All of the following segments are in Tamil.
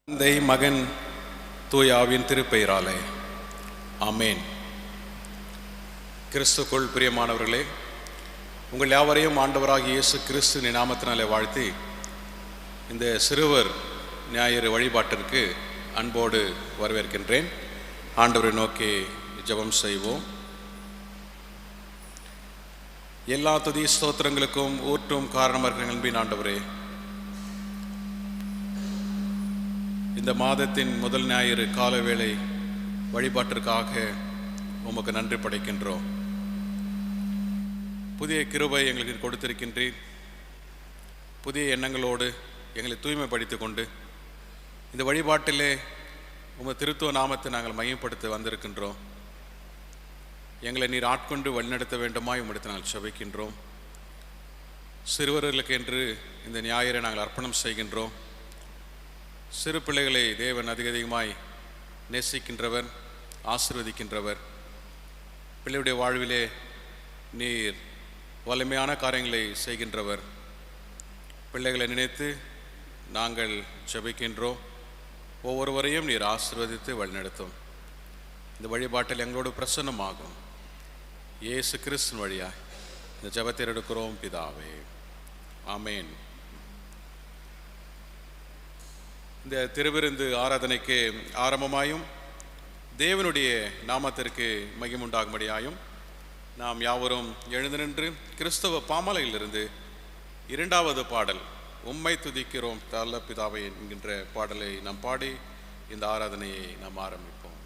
தந்தை, மகன், தூய ஆவியின் திருப்பெயராலே ஆமேன். கிறிஸ்துக்குள் பிரியமானவர்களே, உங்கள் யாவரையும் ஆண்டவராகிய இயேசு கிறிஸ்துவின் நாமத்தினாலே வாழ்த்தி இந்த சிறுவர் ஞாயிறு வழிபாட்டிற்கு அன்போடு வரவேற்கின்றேன். ஆண்டவரை நோக்கி ஜெபம் செய்வோம். எல்லா துதி ஸ்தோத்திரங்களுக்கும் ஊற்றும் காரணமாக அன்பின் ஆண்டவரே, இந்த மாதத்தின் முதல் ஞாயிறு காலவேளை வழிபாட்டிற்காக உமக்கு நன்றி படைக்கின்றோம். புதிய கிருபை எங்களுக்கு கொடுத்திருக்கின்றீர். புதிய எண்ணங்களோடு எங்களை தூய்மைப்படுத்திக் கொண்டு இந்த வழிபாட்டிலே உமது திருத்துவ நாமத்தை நாங்கள் மையப்படுத்த வந்திருக்கின்றோம். எங்களை நீர் ஆட்கொண்டு வழிநடத்த வேண்டுமாய் உம்மிடத்தில் நாங்கள் செபிக்கின்றோம். சிறுவர்களுக்கு என்று இந்த ஞாயிறை நாங்கள் அர்ப்பணம் செய்கின்றோம். சிறு பிள்ளைகளை தேவன் அதிகமாய் நேசிக்கின்றவர், ஆசீர்வதிக்கின்றவர். பிள்ளையுடைய வாழ்விலே நீர் வலிமையான காரியங்களை செய்கின்றவர். பிள்ளைகளை நினைத்து நாங்கள் ஜெபிக்கின்றோம். ஒவ்வொருவரையும் நீர் ஆசீர்வதித்து வழிநடத்தும். இந்த வழிபாட்டில் எங்களோடு பிரசன்னமாகும். இயேசு கிறிஸ்துவின் வழியாய் இந்த ஜெபத்தை எடுக்கிறோம் பிதாவே, ஆமேன். இந்த திருவிருந்து ஆராதனைக்கு ஆரம்பமாயும் தேவனுடைய நாமத்திற்கு மகிமுண்டாகும்படியாயும் நாம் யாவரும் எழுந்து நின்று கிறிஸ்தவ பாமாலையிலிருந்து 2வது பாடல் உம்மை துதிக்கிறோம் தல்ல பிதாவை என்கின்ற பாடலை நாம் பாடி இந்த ஆராதனையை நாம் ஆரம்பிப்போம்.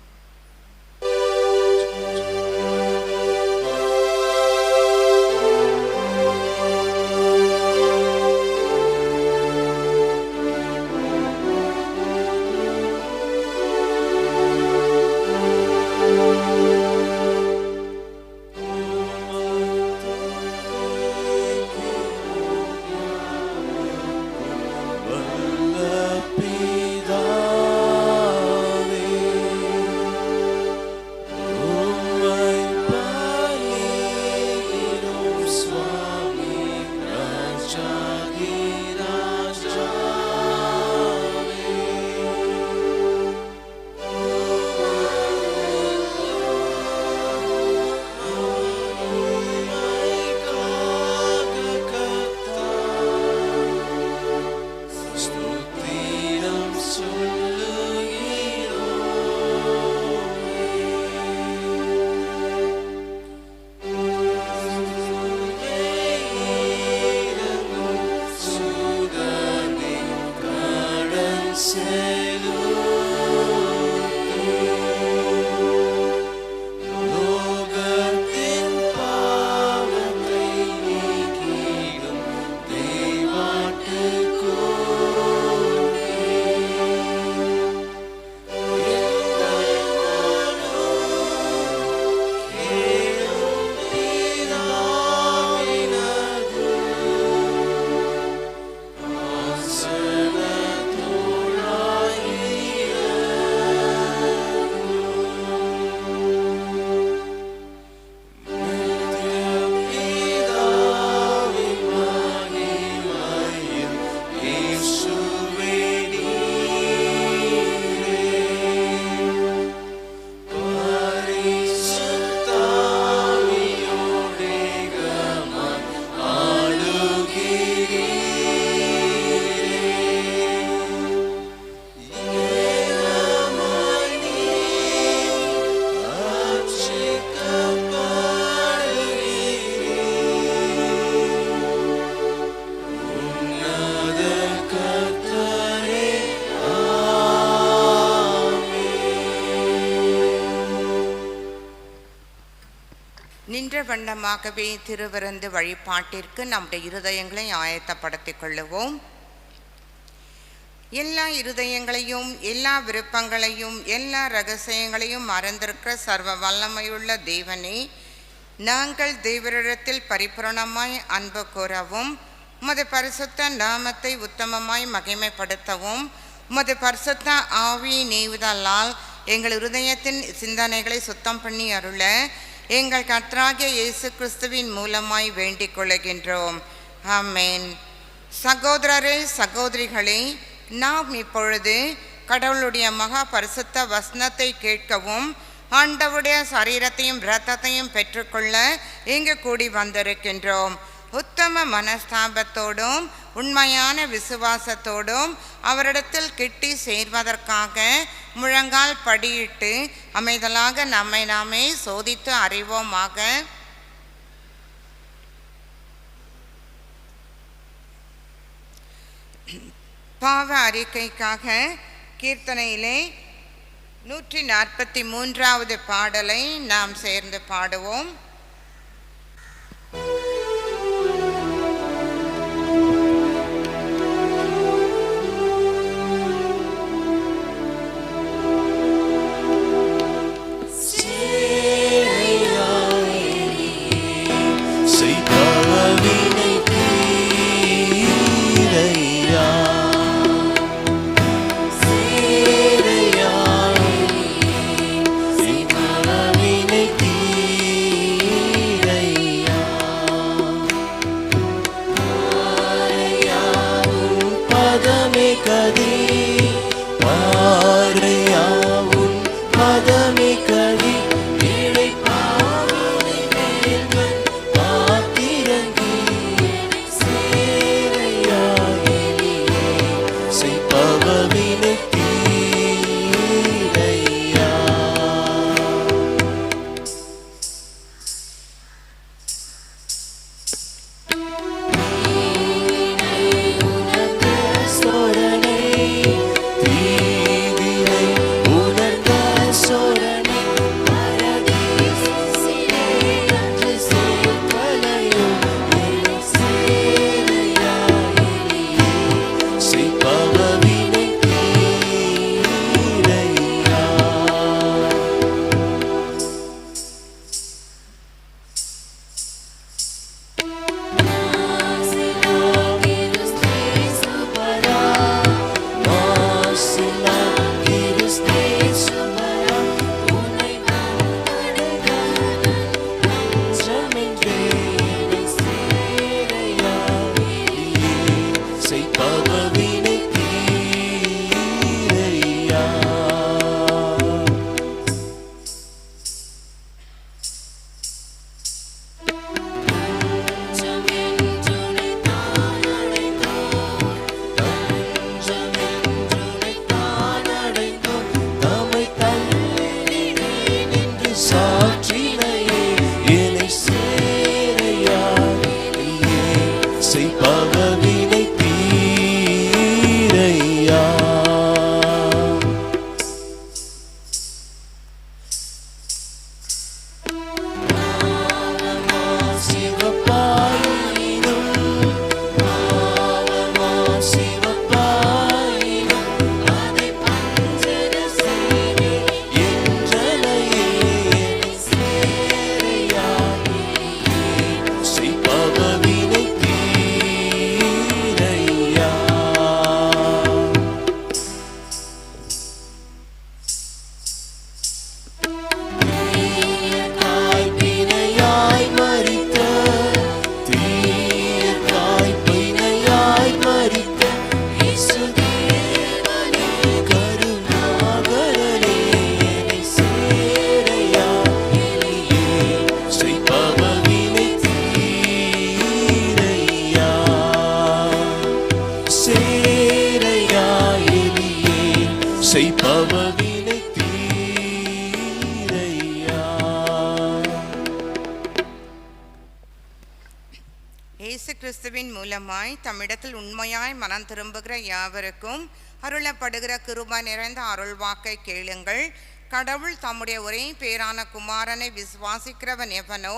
வண்ணமாகவே திருவிருந்து வழிபாட்டிற்கு நம்முடைய இருதயங்களை ஆயத்தப்படுத்திக் கொள்ளுவோம். எல்லா இருதயங்களையும், எல்லா விருப்பங்களையும், எல்லா இரகசியங்களையும் மறந்திருக்கிற சர்வ வல்லமையுள்ள தேவனே, நாங்கள் தேவரிடத்தில் பரிபூரணமாய் அன்பு கூறவும், உமது பரிசுத்த நாமத்தை உத்தமமாய் மகிமைப்படுத்தவும், உமது பரிசுத்த ஆவி நீவுதலால் எங்கள் இருதயத்தின் சிந்தனைகளை சுத்தம் பண்ணி அருள எங்கள் கர்த்தராகிய இயேசு கிறிஸ்துவின் மூலமாய் வேண்டிக் கொள்ளுகின்றோம். ஆமென். சகோதரரே, சகோதரிகளே, நாம் இப்பொழுது கடவுளுடைய மகா பரிசுத்த வசனத்தை கேட்கவும் ஆண்டவருடைய சரீரத்தையும் இரத்தத்தையும் பெற்றுக்கொள்ள இங்கு கூடி வந்திருக்கின்றோம். உத்தம மனஸ்தாபத்தோடும் உண்மையான விசுவாசத்தோடும் அவரிடத்தில் கிட்டி சேர்வதற்காக முழங்கால் படியிட்டு அமைதலாக நம்மை நாமே சோதித்து அறிவோமாக. பாவ அறிக்கைக்காக கீர்த்தனையிலே 143வது பாடலை நாம் சேர்ந்து பாடுவோம். இயேசு கிறிஸ்துவின் மூலமாய் தம்மிடத்தில் உண்மையாய் மனம் திரும்புகிற யாவருக்கும் அருளப்படுகிற கிருபை நிறைந்த அருள்வாக்கை கேளுங்கள். கடவுள் தம்முடைய ஒரே பேரான குமாரனை விசுவாசிக்கிறவன் எவனோ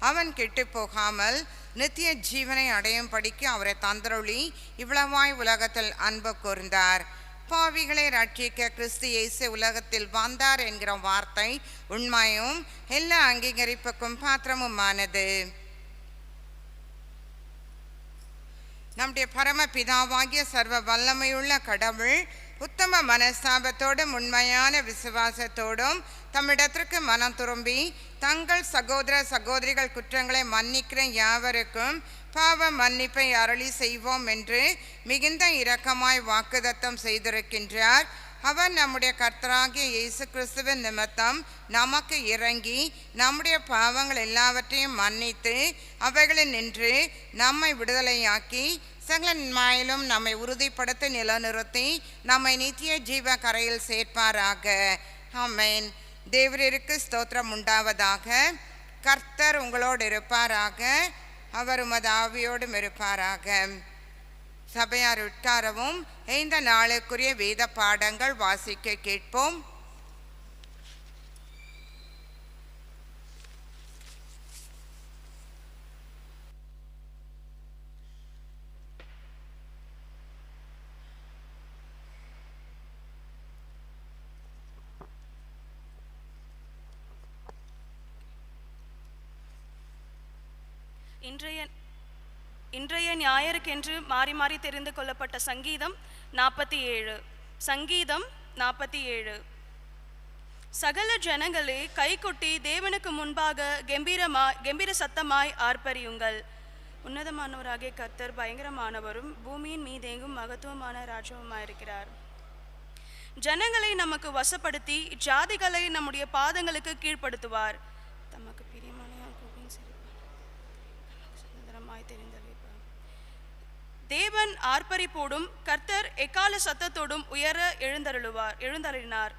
அவன் கெட்டு போகாமல் நித்திய ஜீவனை அடையும்படிக்கு அவரை தந்தருளி இவ்வளவாய் உலகத்தில் அன்பு கூர்ந்தார். பாவிகளை ரட்சிக்க கிறிஸ்து இயேசு உலகத்தில் வந்தார் என்கிற வார்த்தை உண்மையும் எல்லா அங்கீகரிப்புக்கும் பாத்திரமுமானது. நம்முடைய பரமபிதாவாகிய சர்வ வல்லமையுள்ள கடவுள் உத்தம மனஸ்தாபத்தோடும் உண்மையான விசுவாசத்தோடும் தம்மிடத்திற்கு மனம் திரும்பி தங்கள் சகோதர சகோதரிகள் குற்றங்களை மன்னிக்கிற யாவருக்கும் பாவ மன்னிப்பை அருளி செய்வோம் என்று மிகுந்த இரக்கமாய் வாக்குதத்தம் செய்திருக்கின்றார். அவர் நம்முடைய கர்த்தராகிய இயேசு கிறிஸ்துவின் நிமித்தம் நமக்கு இறங்கி நம்முடைய பாவங்கள் எல்லாவற்றையும் மன்னித்து அவைகளில் நின்று நம்மை விடுதலையாக்கி சகல நன்மையிலும் நம்மை உறுதிப்படுத்தி நிலநிறுத்தி நம்மை நித்திய ஜீவ கரையில் சேர்ப்பாராக. ஆமென். தேவரீருக்கு ஸ்தோத்திரம் உண்டாவதாக. கர்த்தர் உங்களோடு இருப்பாராக, அவர் உமது ஆவியோடும் இருப்பாராக. சபையார் உட்காரவும். இந்த நாளுக்குரிய வேத பாடங்கள் வாசிக்க கேட்போம். இன்றைய ஞாயிறுக்கென்று மாறி மாறி தெரிந்து கொள்ளப்பட்ட சங்கீதம் 47. சங்கீதம் 47. சகல ஜனங்களே கைகொட்டி தேவனுக்கு முன்பாக கெம்பீர சத்தமாய் ஆர்ப்பரியுங்கள். உன்னதமானவராகிய கர்த்தர் பயங்கரமானவரும் பூமியின் மீதெங்கும் மகத்துவமான ராஜ்யவுமாயிருக்கிறார். ஜனங்களை நமக்கு வசப்படுத்தி ஜாதிகளை நம்முடைய பாதங்களுக்கு கீழ்ப்படுத்துவார். தமக்கு பிரியமான தேவன் ஆர்ப்பரிப்போடும் கர்த்தர் எக்கால சத்தத்தோடும் உயர எழுந்தருளினார்.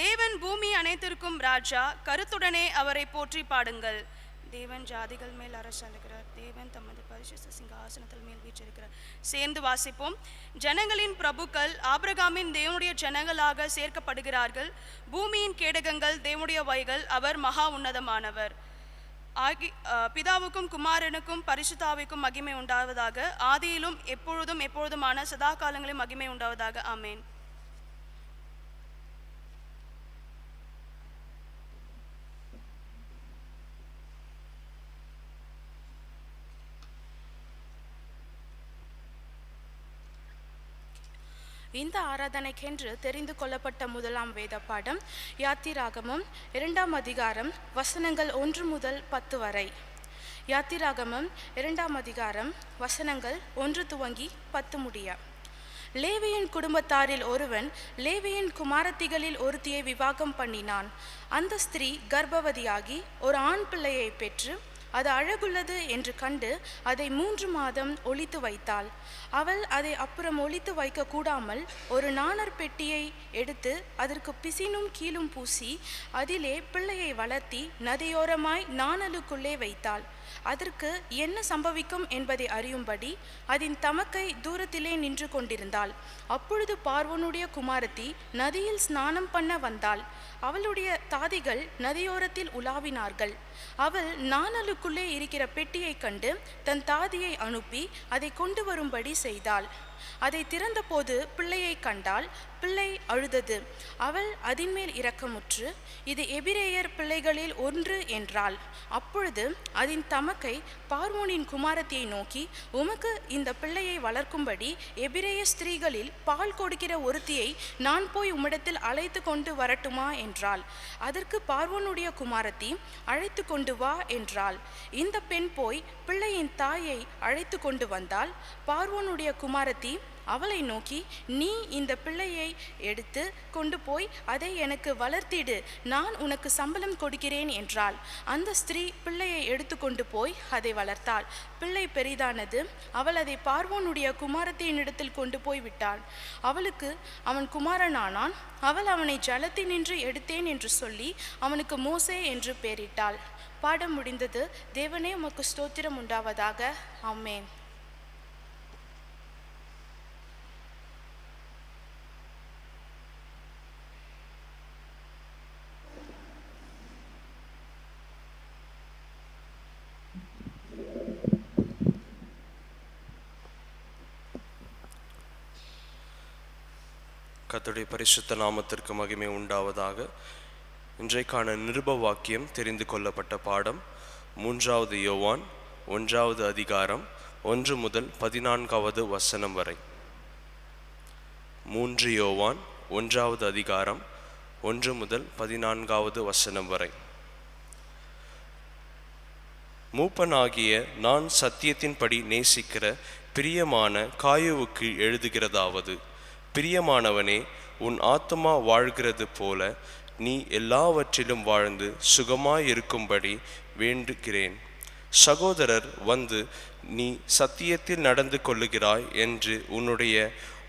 தேவன் பூமி அனைத்திற்கும் ராஜா, கருத்துடனே அவரை போற்றி பாடுங்கள். தேவன் ஜாதிகள் மேல் அரசாளுகிறார், தேவன் தமது பரிசுத்த சிங்காசனத்தில் மேல் வீற்றிருக்கிறார். சேர்ந்து வாசிப்போம். ஜனங்களின் பிரபுக்கள் ஆபிரகாமின் தேவனுடைய ஜனங்களாக சேர்க்கப்படுகிறார்கள். பூமியின் கேடகங்கள் தேவனுடைய வைகள், அவர் மகா உன்னதமானவர். பிதாவுக்கும் குமாரனுக்கும் பரிசுத்தாவிக்கும் மகிமை உண்டாவதாக, ஆதியிலும் எப்பொழுதும் எப்பொழுதுமான சதா காலங்களிலும் மகிமை உண்டாவதாக. ஆமேன். இந்த ஆராதனைக்கென்று தெரிந்து கொள்ளப்பட்ட முதலாம் வேத பாடம் யாத்திராகமம் 2ஆம் அதிகாரம் வசனங்கள் 1 முதல் 10 வரை. யாத்திராகமம் 2ஆம் அதிகாரம் வசனங்கள் 1 துவங்கி 10 முடிய. லேவியின் குடும்பத்தாரில் ஒருவன் லேவியின் குமாரத்திகளில் ஒருத்தியை விவாகம் பண்ணினான். அந்த ஸ்திரீ கர்ப்பவதியாகி ஒரு ஆண் பிள்ளையை பெற்று அது அழகுள்ளது என்று கண்டு அதை 3 மாதம் ஒளித்து வைத்தாள். அவள் அதை அப்புறம் ஒளித்து வைக்க கூடாமல் ஒரு நாணர் பெட்டியை எடுத்து அதற்கு பிசினும் கீழும் பூசி அதிலே பிள்ளையை வளர்த்தி நதியோரமாய் நாணலுக்குள்ளே வைத்தாள். அதற்கு என்ன சம்பவிக்கும் என்பதை அறியும்படி அதன் தமக்கை தூரத்திலே நின்று கொண்டிருந்தாள். அப்பொழுது பார்வோனுடைய குமாரத்தி நதியில் ஸ்நானம் பண்ண வந்தாள். அவளுடைய தாதிகள் நதியோரத்தில் உலாவினார்கள். அவள் நாணலுக்குள்ளே இருக்கிற பெட்டியை கண்டு தன் தாதியை அனுப்பி அதை கொண்டு வரும்படி செய்தாள். அதை திறந்தபோது பிள்ளையை கண்டாள். பிள்ளை அழுதது. அவள் அதின்மேல் இரக்கமுற்று, இது எபிரேயர் பிள்ளைகளில் ஒன்று என்றாள். அப்பொழுது அதன் தமக்கை பார்வோனின் குமாரத்தியை நோக்கி, உமக்கு இந்த பிள்ளையை வளர்க்கும்படி எபிரேய ஸ்திரீகளில் பால் கொடுக்கிற ஒருத்தியை நான் போய் உம்மிடத்தில் அழைத்து கொண்டு வரட்டுமா என்றாள். அதற்கு பார்வோனுடைய குமாரத்தி, அழைத்து கொண்டு வா என்றாள். இந்த பெண் போய் பிள்ளையின் தாயை அழைத்து கொண்டு வந்தாள். பார்வோனுடைய குமாரத்தி அவளை நோக்கி, நீ இந்த பிள்ளையை எடுத்து கொண்டு போய் அதை எனக்கு வளர்த்திடு, நான் உனக்கு சம்பளம் கொடுக்கிறேன் என்றாள். அந்த ஸ்திரீ பிள்ளையை எடுத்து கொண்டு போய் அதை வளர்த்தாள். பிள்ளை பெரிதானது. அவள் அதை பார்வோனுடைய குமாரத்தினிடத்தில் கொண்டு போய் விட்டாள். அவளுக்கு அவன் குமாரனானான். அவள் அவனை ஜலத்தினின்று எடுத்தேன் என்று சொல்லி அவனுக்கு மோசே என்று பெயரிட்டாள். பாடம் முடிந்தது. தேவனே உமக்கு ஸ்தோத்திரம் உண்டாவதாக. ஆமென். கர்த்தருடைய பரிசுத்த நாமத்திற்கு மகிமை உண்டாவதாக. இன்றைக்கான நிருப வாக்கியம் தெரிந்து கொள்ளப்பட்ட பாடம் 3வது யோவான் 1வது அதிகாரம் 1 முதல் 14வது வசனம் வரை. 3 யோவான் 1வது அதிகாரம் 1 முதல் 14வது வசனம் வரை. மூப்பனாகிய நான் சத்தியத்தின்படி நேசிக்கிற பிரியமான காயுவுக்கு எழுதுகிறதாவது, பிரியமானவனே, உன் ஆத்துமா வாழ்கிறது போல நீ எல்லாவற்றிலும் வாழ்ந்து சுகமாயிருக்கும்படி வேண்டுகிறேன். சகோதரர் வந்து நீ சத்தியத்தில் நடந்து கொள்ளுகிறாய் என்று உன்னுடைய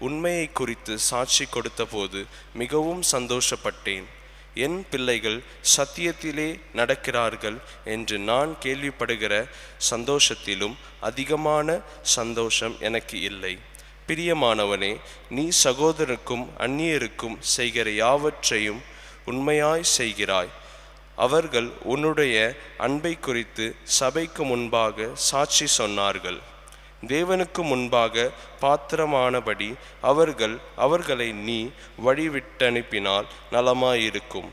உண்மையை குறித்து சாட்சி கொடுத்தபோது மிகவும் சந்தோஷப்பட்டேன். என் பிள்ளைகள் சத்தியத்திலே நடக்கிறார்கள் என்று நான் கேள்விப்படுகிற சந்தோஷத்திலும் அதிகமான சந்தோஷம் எனக்கு இல்லை. பிரியமானவனே, நீ சகோதரருக்கும் அந்நியருக்கும் செய்கிற யாவற்றையும் உண்மையாய் செய்கிறாய். அவர்கள் உன்னுடைய அன்பை குறித்து சபைக்கு முன்பாக சாட்சி சொன்னார்கள். தேவனுக்கு முன்பாக பாத்திரமானபடி அவர்களை நீ வழிவிட்டனுப்பினால் நலமாயிருக்கும்.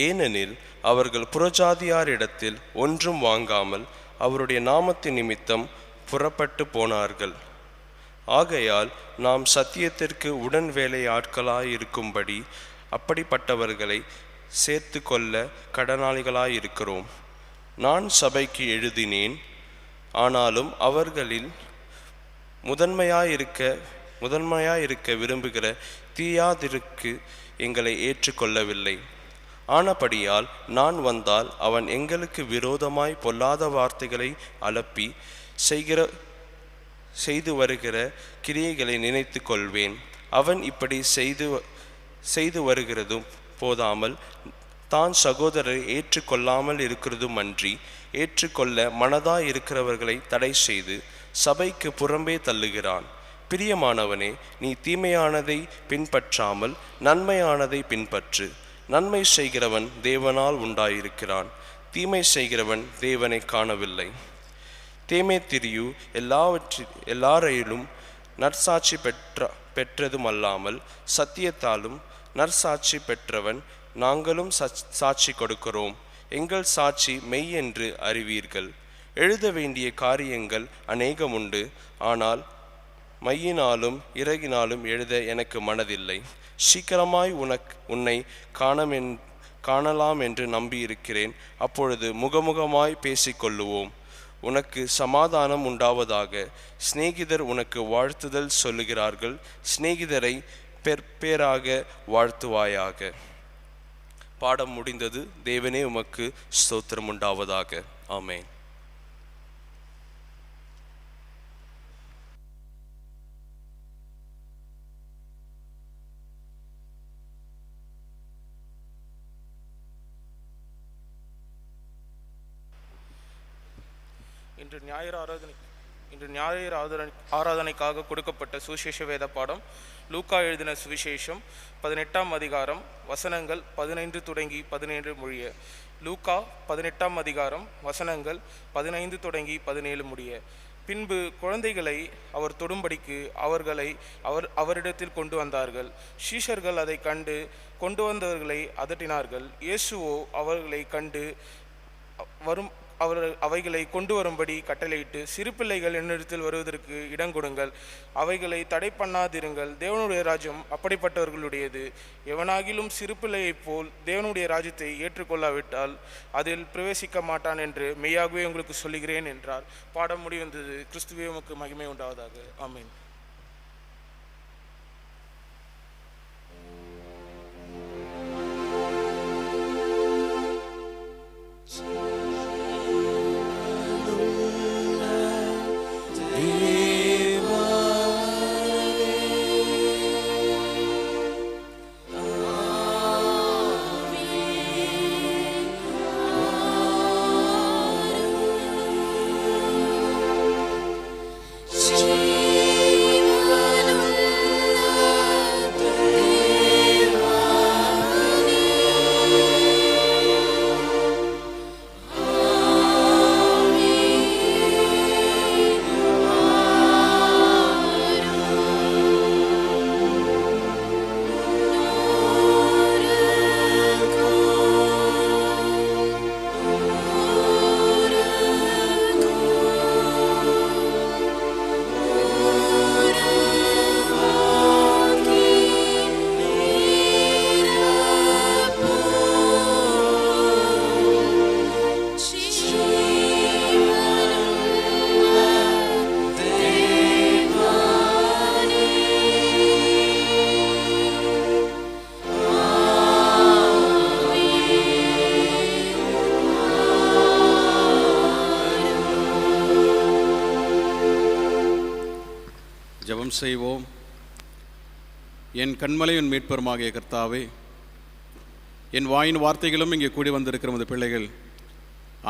ஏனெனில் அவர்கள் புறஜாதியாரிடத்தில் ஒன்றும் வாங்காமல் அவருடைய நாமத்தின் நிமித்தம் புறப்பட்டு போனார்கள். ஆகையால் நாம் சத்தியத்திற்கு உடன் வேலையாட்களாயிருக்கும்படி அப்படிப்பட்டவர்களை சேர்த்து கொள்ள கடனாளிகளாயிருக்கிறோம். நான் சபைக்கு எழுதினேன், ஆனாலும் அவர்களில் முதன்மையாயிருக்க விரும்புகிற தீயாதிற்கு எங்களை ஏற்றுக்கொள்ளவில்லை. ஆனபடியால் நான் வந்தால் அவன் எங்களுக்கு விரோதமாய் பொல்லாத வார்த்தைகளை அலப்பி செய்து வருகிற கிரியைகளை நினைத்து கொள்வேன். அவன் இப்படி செய்து வருகிறதும் போதாமல் தான் சகோதரரை ஏற்றுக்கொள்ளாமல் இருக்கிறதும் அன்றி, ஏற்றுக்கொள்ள மனதாய் இருக்கிறவர்களை தடை செய்து சபைக்கு புறம்பே தள்ளுகிறான். பிரியமானவனே, நீ தீமையானதை பின்பற்றாமல் நன்மையானதை பின்பற்று. நன்மை செய்கிறவன் தேவனால் உண்டாயிருக்கிறான், தீமை செய்கிறவன் தேவனை காணவில்லை. தேமேத்திரியு எல்லாரையிலும் நற்சாட்சி பெற்றதுமல்லாமல் சத்தியத்தாலும் நற்சாட்சி பெற்றவன். நாங்களும் சாட்சி கொடுக்கிறோம், எங்கள் சாட்சி மெய் என்று அறிவீர்கள். எழுத வேண்டிய காரியங்கள் அநேகமுண்டு, ஆனால் மையினாலும் இறகினாலும் எழுத எனக்கு மனதில்லை. சீக்கிரமாய் உன்னை காணலாம் என்று நம்பியிருக்கிறேன். அப்பொழுது முகமுகமாய் பேசிக்கொள்ளுவோம். உனக்கு சமாதானம் உண்டாவதாக. சிநேகிதர் உனக்கு வாழ்த்துதல் சொல்லுகிறார்கள். சிநேகிதரை பேராக வாழ்த்துவாயாக. பாடம் முடிந்தது. தேவனே உமக்கு ஸ்தோத்திரம் உண்டாவதாக. ஆமென். இன்று ஞாயிறு ஆராதனைக்காக கொடுக்கப்பட்ட சுவிசேஷ வேத பாடம் லூக்கா எழுதின சுவிசேஷம் 18ஆம் அதிகாரம் வசனங்கள் 15 தொடங்கி 17 முடிய. லூக்கா 18ஆம் அதிகாரம் வசனங்கள் 15 தொடங்கி 17 முடிய. பின்பு குழந்தைகளை அவர் தொடும்படிக்கு அவரிடத்தில் கொண்டு வந்தார்கள். சீஷர்கள் அதை கண்டு கொண்டு வந்தவர்களை அதட்டினார்கள். இயேசுவோ அவர்களை கண்டு அவைகளை கொண்டு வரும்படி கட்டளையிட்டு, சிறு பிள்ளைகள் என்னிடத்தில் வருவதற்கு இடம் கொடுங்கள், அவைகளை தடை பண்ணாதிருங்கள், தேவனுடைய ராஜ்யம் அப்படிப்பட்டவர்களுடையது. எவனாகிலும் சிறு பிள்ளையைப் போல் தேவனுடைய ராஜ்யத்தை ஏற்றுக்கொள்ளாவிட்டால் அதில் பிரவேசிக்க மாட்டான் என்று மெய்யாகவே உங்களுக்கு சொல்லுகிறேன் என்றார். பாடம் முடிவந்தது. கிறிஸ்துவே உமக்கு மகிமை உண்டாவதாக. ஆமென். Jesus. ஜெபம் செய்வோம். என் கண்மலையின் மீட்பருமாகிய கர்த்தாவே, என் வாயின் வார்த்தைகளும் இங்கே கூடி வந்திருக்கிற உமது பிள்ளைகள்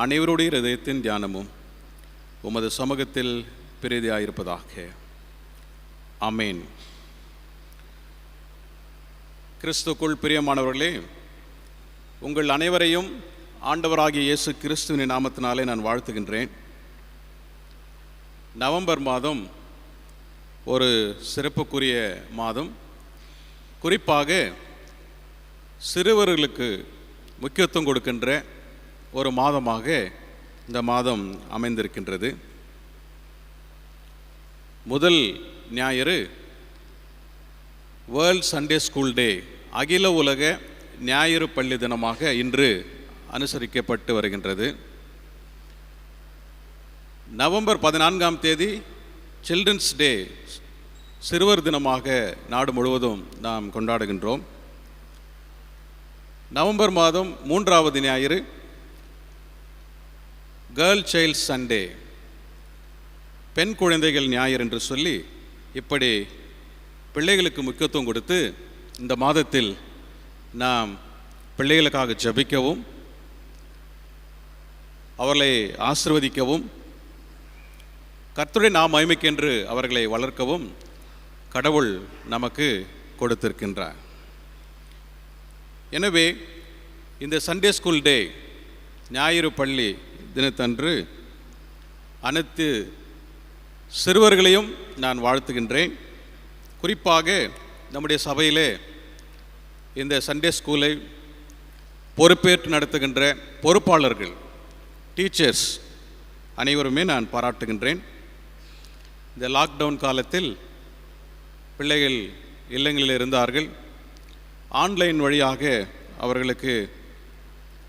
அனைவருடைய இதயத்தின் தியானமும் உமது சமூகத்தில் பிரீதியாயிருப்பதாக. ஆமேன். கிறிஸ்துக்குள் பிரியமானவர்களே, உங்கள் அனைவரையும் ஆண்டவராகிய இயேசு கிறிஸ்துவின் நாமத்தினாலே நான் வாழ்த்துகின்றேன். நவம்பர் மாதம் ஒரு சிறப்புக்குரிய மாதம். குறிப்பாக சிறுவர்களுக்கு முக்கியத்துவம் கொடுக்கின்ற ஒரு மாதமாக இந்த மாதம் அமைந்திருக்கின்றது. முதல் ஞாயிறு வேர்ல்ட் சண்டே ஸ்கூல் டே, அகில உலக ஞாயிறு பள்ளி தினமாக இன்று அனுசரிக்கப்பட்டு வருகின்றது. நவம்பர் 14ஆம் தேதி சில்ட்ரன்ஸ் டே, சிறுவர் தினமாக நாடு முழுவதும் நாம் கொண்டாடுகின்றோம். நவம்பர் மாதம் 3வது ஞாயிறு கேர்ள் சைல்ட் சண்டே, பெண் குழந்தைகள் ஞாயிறு என்று சொல்லி இப்படி பிள்ளைகளுக்கு முக்கியத்துவம் கொடுத்து இந்த மாதத்தில் நாம் பிள்ளைகளுக்காக ஜெபிக்கவும் அவர்களை ஆசீர்வதிக்கவும் கர்த்தருடைய நாம மகிமைக்கென்று அவர்களை வளர்க்கவும் கடவுள் நமக்கு கொடுத்திருக்கின்றார். எனவே இந்த சண்டே ஸ்கூல் டே, ஞாயிறு பள்ளி தினத்தன்று அனைத்து சிறுவர்களையும் நான் வாழ்த்துகின்றேன். குறிப்பாக நம்முடைய சபையிலே இந்த சண்டே ஸ்கூலை பொறுப்பேற்று நடத்துகின்ற பொறுப்பாளர்கள், டீச்சர்ஸ் அனைவருமே நான் பாராட்டுகின்றேன். இந்த லாக்டவுன் காலத்தில் பிள்ளைகள் இல்லங்களில் இருந்தார்கள். ஆன்லைன் வழியாக அவர்களுக்கு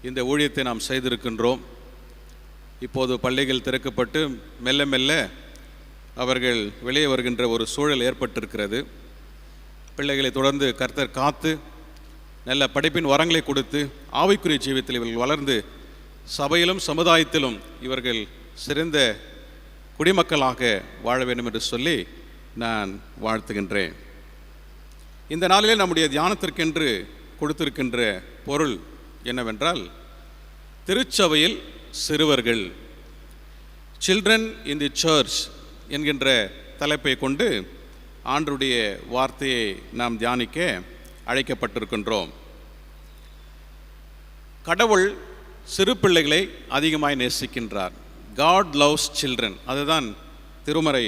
இந்த ஊழியத்தை நாம் செய்திருக்கின்றோம். இப்போது பள்ளிகள் திறக்கப்பட்டு மெல்ல மெல்ல அவர்கள் வெளியே வருகின்ற ஒரு சூழல் ஏற்பட்டிருக்கிறது. பிள்ளைகளை தொடர்ந்து கர்த்தர் காத்து நல்ல படிப்பின் வரங்களை கொடுத்து ஆவிக்குரிய ஜீவியத்தில் இவர்கள் வளர்ந்து சபையிலும் சமுதாயத்திலும் இவர்கள் சிறந்த குடிமக்களாக வாழ வேண்டும் என்று சொல்லி நான் வாழ்த்துகின்றேன். இந்த நாளிலே நம்முடைய தியானத்திற்கென்று கொடுத்திருக்கின்ற பொருள் என்னவென்றால், திருச்சபையில் சிறுவர்கள், சில்ட்ரன் இன் தி சர்ச் என்கின்ற தலைப்பை கொண்டு ஆண்டவருடைய வார்த்தையை நாம் தியானிக்க அழைக்கப்பட்டிருக்கின்றோம். கடவுள் சிறு பிள்ளைகளை அதிகமாய் நேசிக்கின்றார். God loves children. அதுதான் திருமறை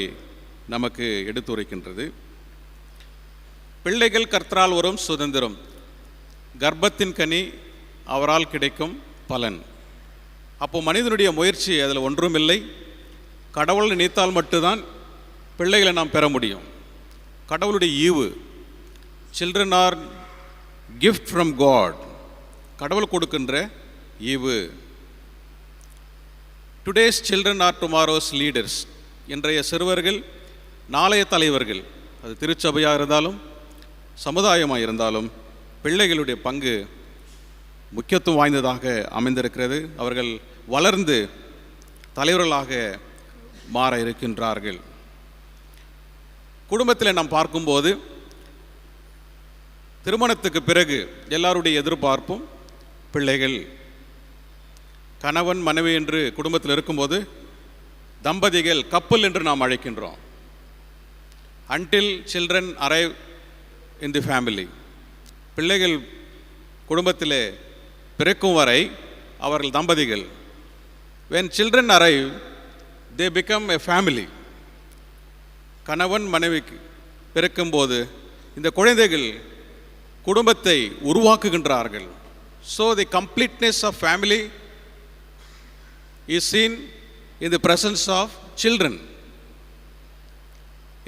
நமக்கு எடுத்துரைக்கின்றது. பிள்ளைகள் கர்த்தரால் வரும் சுதந்திரம், கர்ப்பத்தின் கனி அவரால் கிடைக்கும் பலன். அப்போ மனிதனுடைய முயற்சி அதில் ஒன்றுமில்லை. கடவுள் நினைத்தால் மட்டும்தான் பிள்ளைகளை நாம் பெற முடியும். கடவுளுடைய ஈவு. Children are gift from God, கடவுள் கொடுக்கின்ற ஈவு. Today's children are tomorrow's leaders. இன்றைய சிறுவர்கள் நாளைய தலைவர்கள். அது திருச்சபையாக இருந்தாலும் சமுதாயமாக இருந்தாலும் பிள்ளைகளுடைய பங்கு முக்கியத்துவம் வாய்ந்ததாக அமைந்திருக்கிறது. அவர்கள் வளர்ந்து தலைவர்களாக மாற இருக்கின்றார்கள். குடும்பத்தில் நாம் பார்க்கும்போது திருமணத்துக்கு பிறகு எல்லாருடைய எதிர்பார்ப்பும் பிள்ளைகள். கணவன் மனைவி என்று குடும்பத்தில் இருக்கும்போது தம்பதிகள் கப்பல் என்று நாம் அழைக்கின்றோம். Until children arrive in the family, பிள்ளைகள் குடும்பத்தில் பிறக்கும் வரை அவர்கள் தம்பதிகள். when children arrive they become a family. கணவன் மனைவிக்கு பிறக்கும்போது இந்த குழந்தைகள் குடும்பத்தை உருவாக்குகின்றார்கள். so the completeness of family is seen in the presence of children.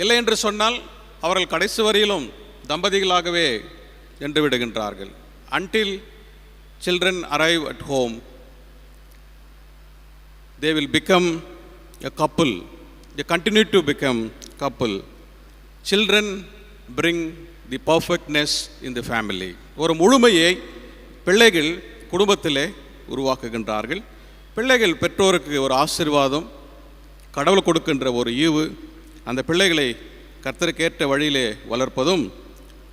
இல்லை என்று சொன்னால் அவர்கள் கடைசி வரையிலும் தம்பதிகளாகவே என்று விடுகின்றார்கள். until children arrive at home they will become a couple, they continue to become couple. Children bring the perfectness in the family. ஒரு முழுமையை பிள்ளைகள் குடும்பத்திலே உருவாக்குகின்றார்கள். பிள்ளைகள் பெற்றோருக்கு ஒரு ஆசீர்வாதம், கடவுள் கொடுக்கின்ற ஒரு ஈவு. அந்த பிள்ளைகளை கர்த்தருக்கேற்ற வழியிலே வளர்ப்பதும்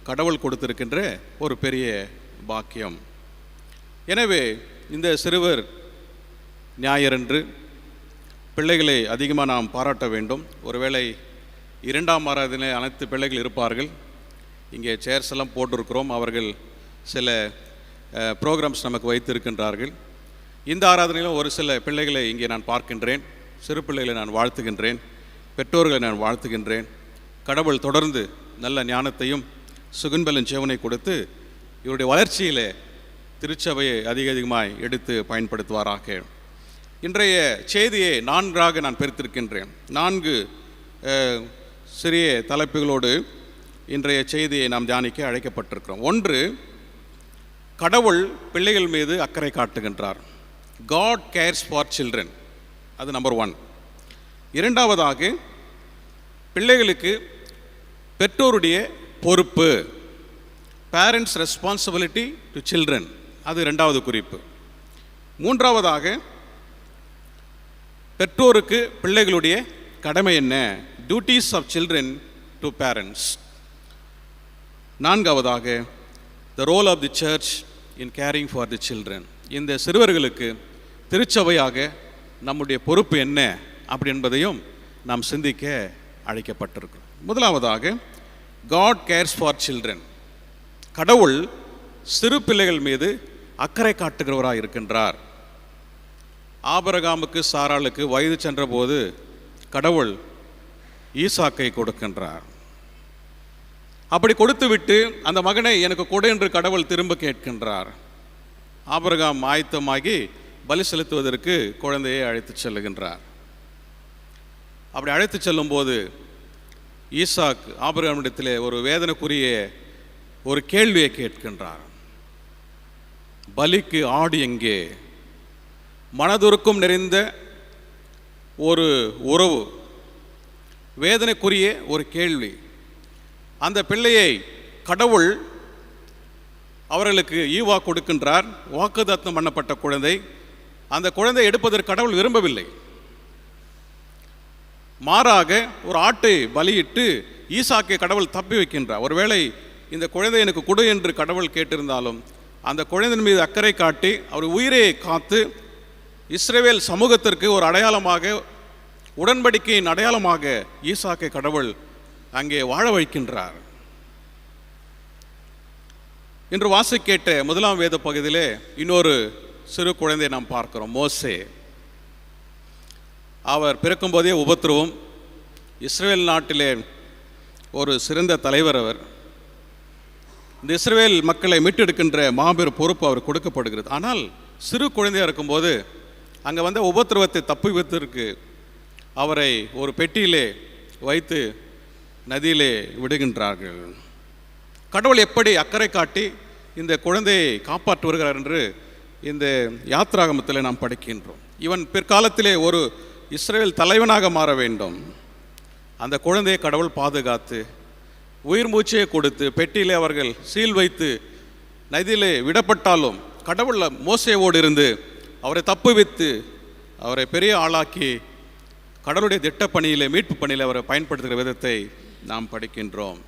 கடவுள் கொடுத்திருக்கின்ற ஒரு பெரிய பாக்கியம். எனவே இந்த சிறுவர் ஞாயிறன்று பிள்ளைகளை அதிகமாக நாம் பாராட்ட வேண்டும். ஒருவேளை 2ஆம் ஆராதனை அனைத்து பிள்ளைகள் இருப்பார்கள். இங்கே சேர்ஸ் எல்லாம் போட்டிருக்கிறோம். அவர்கள் சில ப்ரோக்ராம்ஸ் நமக்கு வைத்திருக்கின்றார்கள். இந்த ஆராதனையிலும் ஒரு சில பிள்ளைகளை இங்கே நான் பார்க்கின்றேன். சிறு பிள்ளைகளை நான் வாழ்த்துகின்றேன், பெற்றோர்களை நான் வாழ்த்துகின்றேன். கடவுள் தொடர்ந்து நல்ல ஞானத்தையும் சுகுன்பலன் ஜீவனை கொடுத்து இவருடைய வளர்ச்சியில் திருச்சபையை அதிகமாய் எடுத்து பயன்படுத்துவாராக. இன்றைய செய்தியை 4ஆக நான் பிரித்திருக்கின்றேன். 4 சிறிய தலைப்புகளோடு இன்றைய செய்தியை நாம் தியானிக்க அழைக்கப்பட்டிருக்கிறோம். 1, கடவுள் பிள்ளைகள் மீது அக்கறை காட்டுகின்றார். God cares for children. அது நம்பர் 1. 2ஆவதாக பிள்ளைகளுக்கு பெற்றோருடைய பொறுப்பு, பேரண்ட்ஸ் ரெஸ்பான்சிபிலிட்டி டு சில்ட்ரன், அது 2வது குறிப்பு. 3ஆவதாக பெற்றோருக்கு பிள்ளைகளுடைய கடமை என்ன, duties of children to parents. 4ஆவதாக the role of the church in caring for the children. இந்த சிறுவர்களுக்கு திருச்சபையாக நம்முடைய பொறுப்பு என்ன அப்படி என்பதையும் நாம் சிந்திக்க அழைக்கப்பட்டிருக்கிறோம். முதலாவதாக காட் கேர்ஸ் ஃபார் சில்ட்ரன். கடவுள் சிறு பிள்ளைகள் மீது அக்கறை காட்டுகிறவராக இருக்கின்றார். ஆபிரகாமுக்கு சாராளுக்கு வயது சென்றபோது கடவுள் ஈசாக்கை கொடுக்கின்றார். அப்படி கொடுத்துவிட்டு அந்த மகனை எனக்கு கொடு என்று கடவுள் திரும்ப கேட்கின்றார். ஆபிரகாம் ஆயத்தமாகி பலி செலுத்துவதற்கு குழந்தையை அழைத்து செல்லுகின்றார். அப்படி அழைத்து செல்லும்போது ஈசாக் ஆபிரகாமிடத்திலே ஒரு வேதனைக்குரிய ஒரு கேள்வியை கேட்கின்றார். பலிக்கு ஆடு எங்கே? மனதுருக்கம் நிறைந்த ஒரு உறவு, வேதனைக்குரிய ஒரு கேள்வி. அந்த பிள்ளையை கடவுள் அவர்களுக்கு ஈவா கொடுக்கின்றார். வாக்குத்தத்தம் பண்ணப்பட்ட குழந்தை. அந்த குழந்தை எடுப்பதற்கு கடவுள் விரும்பவில்லை. மாறாக ஒரு ஆட்டை பலியிட்டு ஈசாக்கை கடவுள் தப்பி வைக்கின்றார். ஒருவேளை இந்த குழந்தை எனக்கு கொடு என்று கடவுள் கேட்டிருந்தாலும் அந்த குழந்தையின் மீது அக்கறை காட்டி அவர் உயிரை காத்து இஸ்ரவேல் சமூகத்திற்கு ஒரு அடையாளமாக, உடன்படிக்கையின் அடையாளமாக ஈசாக்கை கடவுள் அங்கே வாழ வைக்கின்றார். இன்று வாசி கேட்ட 1ஆம் வேத பகுதியிலே இன்னொரு சிறு குழந்தையை நாம் பார்க்கிறோம், மோசே. அவர் பிறக்கும்போதே உபத்திரவம். இஸ்ரவேல் நாட்டிலே ஒரு சிறந்த தலைவர் அவர். இந்த இஸ்ரவேல் மக்களை மீட்டெடுக்கின்ற மாபெரும் பொறுப்பு அவர் கொடுக்கப்படுகிறது. ஆனால் சிறு குழந்தையாக இருக்கும்போது அங்கே வந்த உபத்திரவத்தை தப்புவிப்பதற்கு அவரை ஒரு பெட்டியிலே வைத்து நதியிலே விடுகின்றார்கள். கடவுள் எப்படி அக்கறை காட்டி இந்த குழந்தையை காப்பாற்றி வருகிறார் என்று இந்த யாத்ராகமத்தில் நாம் படிக்கின்றோம். இவன் பிற்காலத்திலே ஒரு இஸ்ரவேல் தலைவனாக மாற வேண்டும். அந்த குழந்தையை கடவுள் பாதுகாத்து உயிர் மூச்சையை கொடுத்து பெட்டியிலே அவர்கள் சீல் வைத்து நதியிலே விடப்பட்டாலும் கடவுள் மோசேவோடு இருந்து அவரை தப்புவித்து அவரை பெரிய ஆளாக்கி கடவுளுடைய திட்டப்பணியிலே, மீட்பு பணியில் அவரை பயன்படுத்துகிற விதத்தை நாம் படிக்கின்றோம்.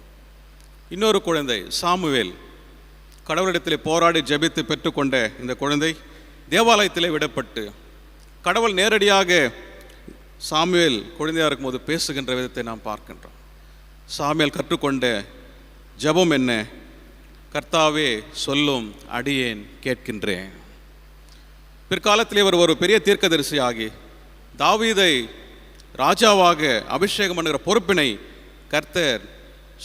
இன்னொரு குழந்தை சாமுவேல். கடவுளிடத்தில் போராடி ஜெபித்து பெற்றுக்கொண்ட இந்த குழந்தை தேவாலயத்திலே விடப்பட்டு கடவுள் நேரடியாக சாமுவேல் குழந்தையாக இருக்கும்போது பேசுகின்ற விதத்தை நாம் பார்க்கின்றோம். சாமுவேல் கற்றுக்கொண்ட ஜெபம் என்ன? கர்த்தாவே சொல்லும், அடியேன் கேட்கின்றேன். பிற்காலத்தில் இவர் ஒரு பெரிய தீர்க்கதரிசியாகி தாவீதை ராஜாவாக அபிஷேகம் பண்ணுகிற பொறுப்பினை கர்த்தர்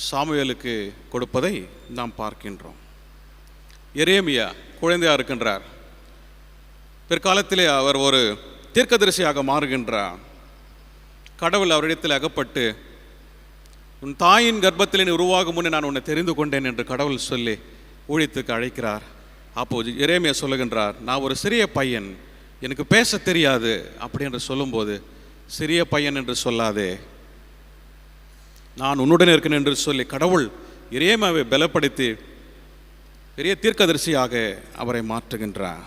சாமுவேலுக்கு கொடுப்பதை நாம் பார்க்கின்றோம். எரேமியா குழந்தையாக இருக்கின்றார். பிற்காலத்திலே அவர் ஒரு தீர்க்கதரிசியாக மாறுகின்றார். கடவுள் அவரிடத்தில் அகப்பட்டு, உன் தாயின் கர்ப்பத்தில் நீ உருவாகும் முன்னே நான் உன்னை தெரிந்து கொண்டேன் என்று கடவுள் சொல்லி ஊழியத்துக்கு அழைக்கிறார். அப்போது எரேமியா சொல்லுகின்றார், நான் ஒரு சிறிய பையன், எனக்கு பேச தெரியாது அப்படி என்று சொல்லும்போது, சிறிய பையன் என்று சொல்லாதே, நான் உன்னுடன் இருக்கிறேன் என்று சொல்லி கடவுள் எரேமியாவை பலப்படுத்தி பெரிய தீர்க்கதரிசியாக அவரை மாற்றுகின்றார்.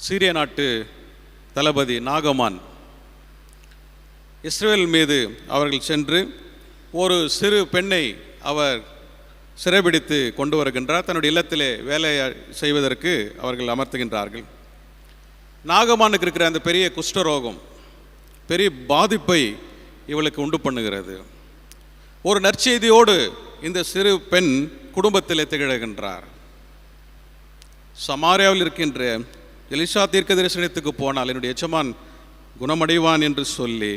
சீரிய நாட்டு தளபதி நாகமான் இஸ்ரவேல் மீது அவர்கள் சென்று ஒரு சிறு பெண்ணை அவர் சிறைபிடித்து கொண்டு வருகின்றார். தன்னுடைய இல்லத்திலே வேலை செய்வதற்கு அவர்கள் அமர்த்துகின்றார்கள். நாகமானுக்கு இருக்கிற அந்த பெரிய குஷ்டரோகம் பெரிய பாதிப்பை இவளுக்கு உண்டு பண்ணுகிறது. ஒரு நற்செய்தியோடு இந்த சிறு பெண் குடும்பத்திலே திகழ்கின்றார். சமாரியாவில் இருக்கின்ற எலிசா தீர்க்க தரிசனத்துக்கு போனால் என்னுடைய எஜமான் குணமடைவான் என்று சொல்லி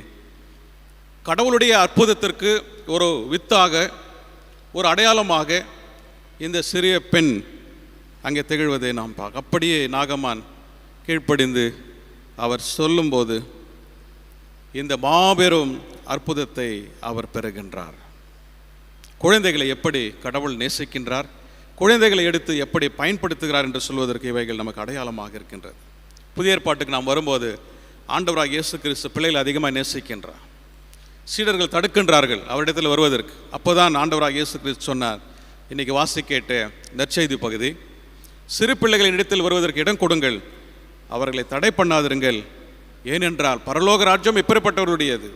கடவுளுடைய அற்புதத்திற்கு ஒரு வித்தாக, ஒரு அடையாளமாக இந்த சிறிய பெண் அங்கே திகழ்வதை நாம் பார்க்க. அப்படியே நாகமான் கீழ்ப்படிந்து அவர் சொல்லும்போது இந்த மாபெரும் அற்புதத்தை அவர் பெறுகின்றார். குழந்தைகளை எப்படி கடவுள் நேசிக்கின்றார், குழந்தைகளை எடுத்து எப்படி பயன்படுத்துகிறார் என்று சொல்வதற்கு இவைகள் நமக்கு அடையாளமாக இருக்கின்றது. புதிய ஏற்பாட்டுக்கு நாம் வரும்போது ஆண்டவராக இயேசு கிறிஸ்து பிள்ளைகளை அதிகமாக நேசிக்கின்றார். சீடர்கள் தடுக்கின்றார்கள் அவரிடத்தில் வருவதற்கு. அப்போதான் ஆண்டவராக இயேசு கிறிஸ்து சொன்னார், இன்னைக்கு வாசி கேட்ட நற்செய்தி பகுதி, சிறு பிள்ளைகளின் இடத்தில் வருவதற்கு இடம் கொடுங்கள், அவர்களை தடை பண்ணாதிருங்கள், ஏனென்றால் பரலோக ராஜ்யம் இப்படிப்பட்டவருடையது.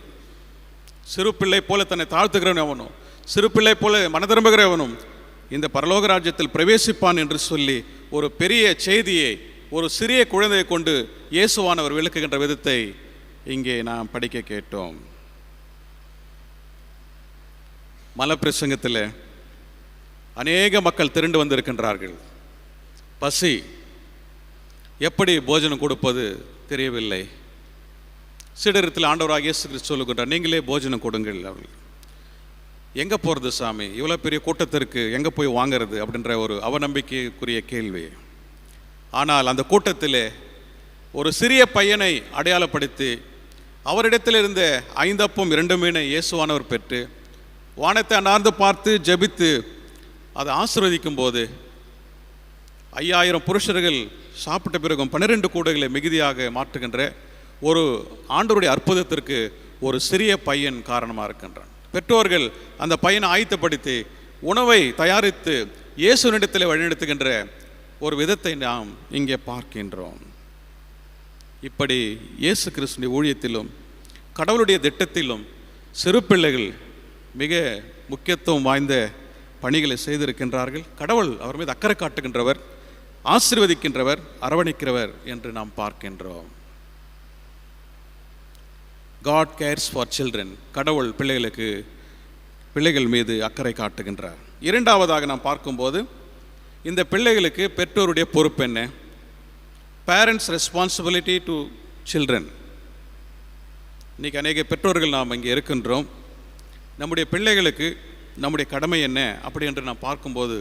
சிறு பிள்ளை போல தன்னை தாழ்த்துகிறவன் எவனும், சிறு பிள்ளை போல மனதிரும்புகிறவனும் இந்த பரலோக ராஜ்யத்தில் பிரவேசிப்பான் என்று சொல்லி ஒரு பெரிய செய்தியை ஒரு சிறிய குழந்தையை கொண்டு இயேசுவானவர் விளக்குகின்ற விதத்தை இங்கே நாம் படிக்க கேட்டோம். மலப்பிரசங்கத்தில் அநேக மக்கள் திரண்டு வந்திருக்கின்றார்கள். பசி, எப்படி போஜனம் கொடுப்பது தெரியவில்லை. சீடரத்தில் ஆண்டவராக இயேசு கிறிஸ்து சொல்லுகின்றார், நீங்களே போஜனம் கொடுங்கள். அவர்கள் எங்கே போகிறது சாமி, இவ்வளோ பெரிய கூட்டத்திற்கு எங்கே போய் வாங்கிறது அப்படின்ற ஒரு அவநம்பிக்கைக்குரிய கேள்வி. ஆனால் அந்த கூட்டத்தில் ஒரு சிறிய பையனை அடையாளப்படுத்தி அவரிடத்தில் இருந்த 5 அப்பம் 2 மீனை இயேசுவானவர் பெற்று வானத்தை அண்ணார்ந்து பார்த்து ஜெபித்து அதை ஆசீர்வதிக்கும் போது 5000 புருஷர்கள் சாப்பிட்ட பிறகும் 12 கூடைகளை மிகுதியாக மாற்றுகின்ற ஒரு ஆண்டவருடைய அற்புதத்திற்கு ஒரு சிறிய பையன் காரணமாக இருக்கின்றான். பெற்றோர்கள் அந்த பையனை ஆயத்தப்படுத்தி உணவை தயாரித்து இயேசுவினிடத்தில் வழிநடத்துகின்ற ஒரு விதத்தை நாம் இங்கே பார்க்கின்றோம். இப்படி இயேசு கிறிஸ்துவின் ஊழியத்திலும் கடவுளுடைய திட்டத்திலும் சிறு பிள்ளைகள் மிக முக்கியத்துவம் வாய்ந்த பணிகளை செய்திருக்கின்றார்கள். கடவுள் அவர் மீது அக்கறை காட்டுகின்றவர், ஆசீர்வதிக்கின்றவர், அரவணைக்கிறவர் என்று நாம் பார்க்கின்றோம். God cares for children. கடவுள் பிள்ளைகள் மீது அக்கறை காட்டுகின்றார். இரண்டாவதாக நாம் பார்க்கும்போது இந்த பிள்ளைகளுக்கு பெற்றோருடைய பொறுப்பு என்ன? Parents responsibility to children. இன்றைக்கி அநேக பெற்றோர்கள் நாம் இங்கே இருக்கின்றோம். நம்முடைய பிள்ளைகளுக்கு நம்முடைய கடமை என்ன அப்படி என்று நாம் பார்க்கும்போது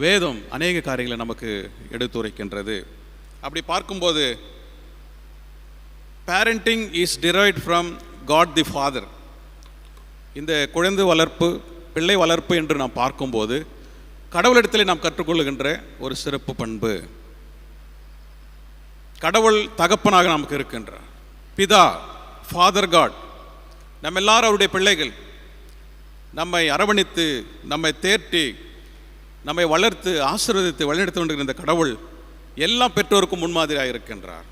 வேதம் அநேக காரியங்களை நமக்கு எடுத்துரைக்கின்றது. அப்படி பார்க்கும்போது parenting is derived from God the Father. இந்த குழந்தை வளர்ப்பு, பிள்ளை வளர்ப்பு என்று நாம் பார்க்கும்போது கடவுளிடத்தில் நாம் கற்றுக்கொள்ளுகின்ற ஒரு சிறப்பு பண்பு, கடவுள் தகப்பனாக நமக்கு இருக்கின்றார். பிதா, ஃபாதர் காட், நம்ம எல்லாரும் அவருடைய பிள்ளைகள். நம்மை அரவணைத்து, நம்மை தேற்றி, நம்மை வளர்த்து, ஆசீர்வதித்து வழிநடத்தி கொண்டிருக்கிற இந்த கடவுள் எல்லா பெற்றோருக்கும் முன்மாதிரியாக இருக்கின்றார்.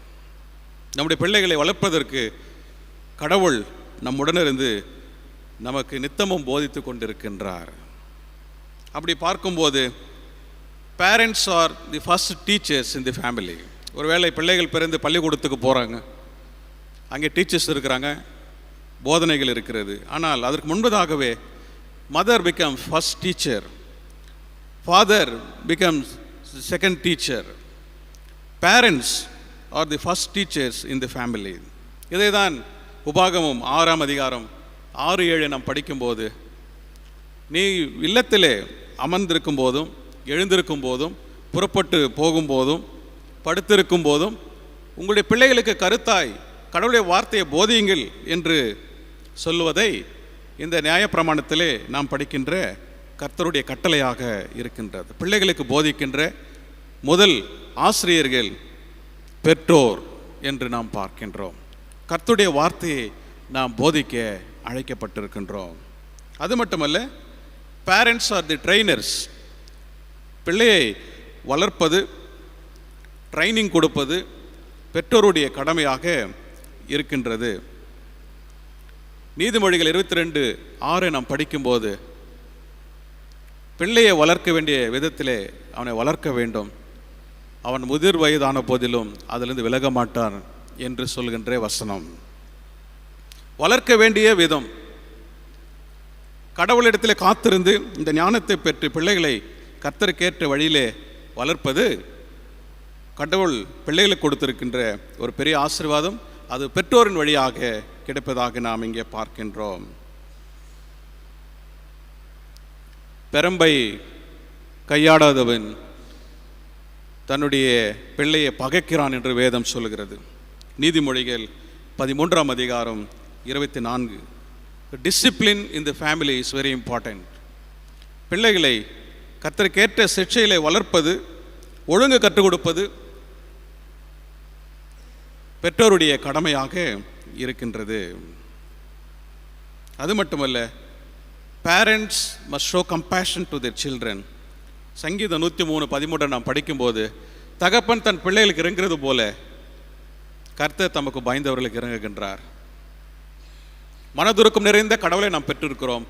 நம்முடைய பிள்ளைகளை வளர்ப்பதற்கு கடவுள் நம்முடன் இருந்து நமக்கு நித்தமும் போதித்து கொண்டிருக்கின்றார். அப்படி பார்க்கும்போது parents are the first teachers in the family. ஒருவேளை பிள்ளைகள் பிறந்து பள்ளிக்கூடத்துக்கு போகிறாங்க, அங்கே டீச்சர்ஸ் இருக்கிறாங்க, போதனைகள் இருக்கிறது. ஆனால் அதற்கு முன்பதாகவே mother becomes first teacher, father becomes second teacher, parents are the first teachers in the family. இதை தான் உபாகமம் 6ஆம் அதிகாரம் 6-7 நாம் படிக்கும்போது, நீ இல்லத்திலே அமர்ந்திருக்கும் போதும், எழுந்திருக்கும் போதும், புறப்பட்டு போகும்போதும், படுத்திருக்கும் போதும் உங்களுடைய பிள்ளைகளுக்கு கருத்தாய் கடவுளுடைய வார்த்தையை போதியுங்கள் என்று சொல்லுவதை இந்த நியாயப்பிரமாணத்திலே நாம் படிக்கின்ற கர்த்தருடைய கட்டளையாக இருக்கின்றது. பிள்ளைகளுக்கு போதிக்கின்ற முதல் ஆசிரியர்கள் பெற்றோர் என்று நாம் பார்க்கின்றோம். கர்த்தருடைய வார்த்தையை நாம் போதிக்க அழைக்கப்பட்டிருக்கின்றோம். அது மட்டுமல்ல, பேரண்ட்ஸ் ஆர் தி ட்ரெயினர்ஸ். பிள்ளையை வளர்ப்பது, ட்ரைனிங் கொடுப்பது பெற்றோருடைய கடமையாக இருக்கின்றது. நீதிமொழிகள் 22:6 நாம் படிக்கும்போது பிள்ளையை வளர்க்க வேண்டிய விதத்திலே அவனை வளர்க்க வேண்டும், அவன் முதிர் வயதான போதிலும் அதிலிருந்து விலக மாட்டான் என்று சொல்கின்ற வசனம். வளர்க்க வேண்டிய விதம், கடவுளிடத்தில் காத்திருந்து இந்த ஞானத்தை பெற்று பிள்ளைகளை கர்த்தருக்கேற்ற வழியிலே வளர்ப்பது கடவுள் பிள்ளைகளுக்கு கொடுத்திருக்கின்ற ஒரு பெரிய ஆசீர்வாதம். அது பெற்றோரின் வழியாக கிடைப்பதாக நாம் இங்கே பார்க்கின்றோம். பெரம்பை கையாடாதவன் தன்னுடைய பிள்ளையை பகைக்கிறான் என்று வேதம் சொல்கிறது. நீதிமொழிகள் 13:24. Discipline in the family is very important. பிள்ளைகளை கர்த்தருக்கேற்ற சிக்ஷையிலே வளர்ப்பது, ஒழுங்கு கற்றுக் கொடுப்பது பெற்றோருடைய கடமையாக இருக்கின்றது. அது மட்டுமல்ல, parents must show compassion to their children. சங்கீதம் 103:13 நாம் படிக்கும்போது, தகப்பன் தன் பிள்ளைகளுக்கு இறங்குறது போல கர்த்தர் தமக்கு பயந்தவர்களுக்கு இறங்குகின்றார். மனதுருக்கம் நிறைந்த கடவுளை நாம் பெற்றிருக்கிறோம்.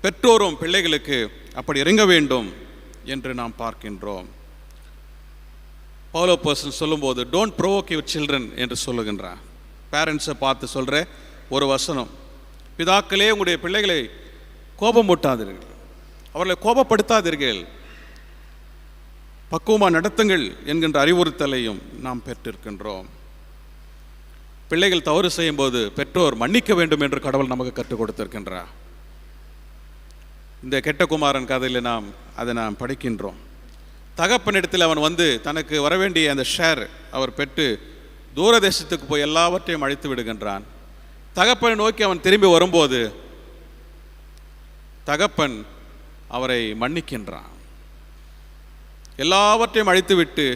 பெற்றோரும் பிள்ளைகளுக்கு அப்படி இறங்க வேண்டும் என்று நாம் பார்க்கின்றோம். பவுல் பர்சன் சொல்லும்போது டோன்ட் ப்ரோவோக் யுவர் சில்ட்ரன் என்று சொல்லுகின்றார். பேரண்ட்ஸை பார்த்து சொல்கிற ஒரு வசனம், பிதாக்களே உங்களுடைய பிள்ளைகளை கோபமூட்டாதீர்கள், அவர்களை கோபப்படுத்தாதீர்கள், பக்குவமாக நடத்துங்கள் என்கின்ற அறிவுறுத்தலையும் நாம் பெற்றிருக்கின்றோம். பிள்ளைகள் தவறு செய்யும் போது பெற்றோர் மன்னிக்க வேண்டும் என்று கடவுள் நமக்கு கற்றுக் கொடுத்திருக்கின்றார். இந்த கெட்ட குமாரன் கதையில் அதை நாம் படிக்கின்றோம். தகப்பனிடத்தில் அவன் வந்து தனக்கு வரவேண்டிய அந்த ஷேர் அவர் பெற்று தூரதேசத்துக்கு போய் எல்லாவற்றையும் அழித்து விடுகின்றான். தகப்பனை நோக்கி அவன் திரும்பி வரும்போது தகப்பன் அவரை மன்னிக்கின்றான். எல்லாவற்றையும் அழித்துவிட்டு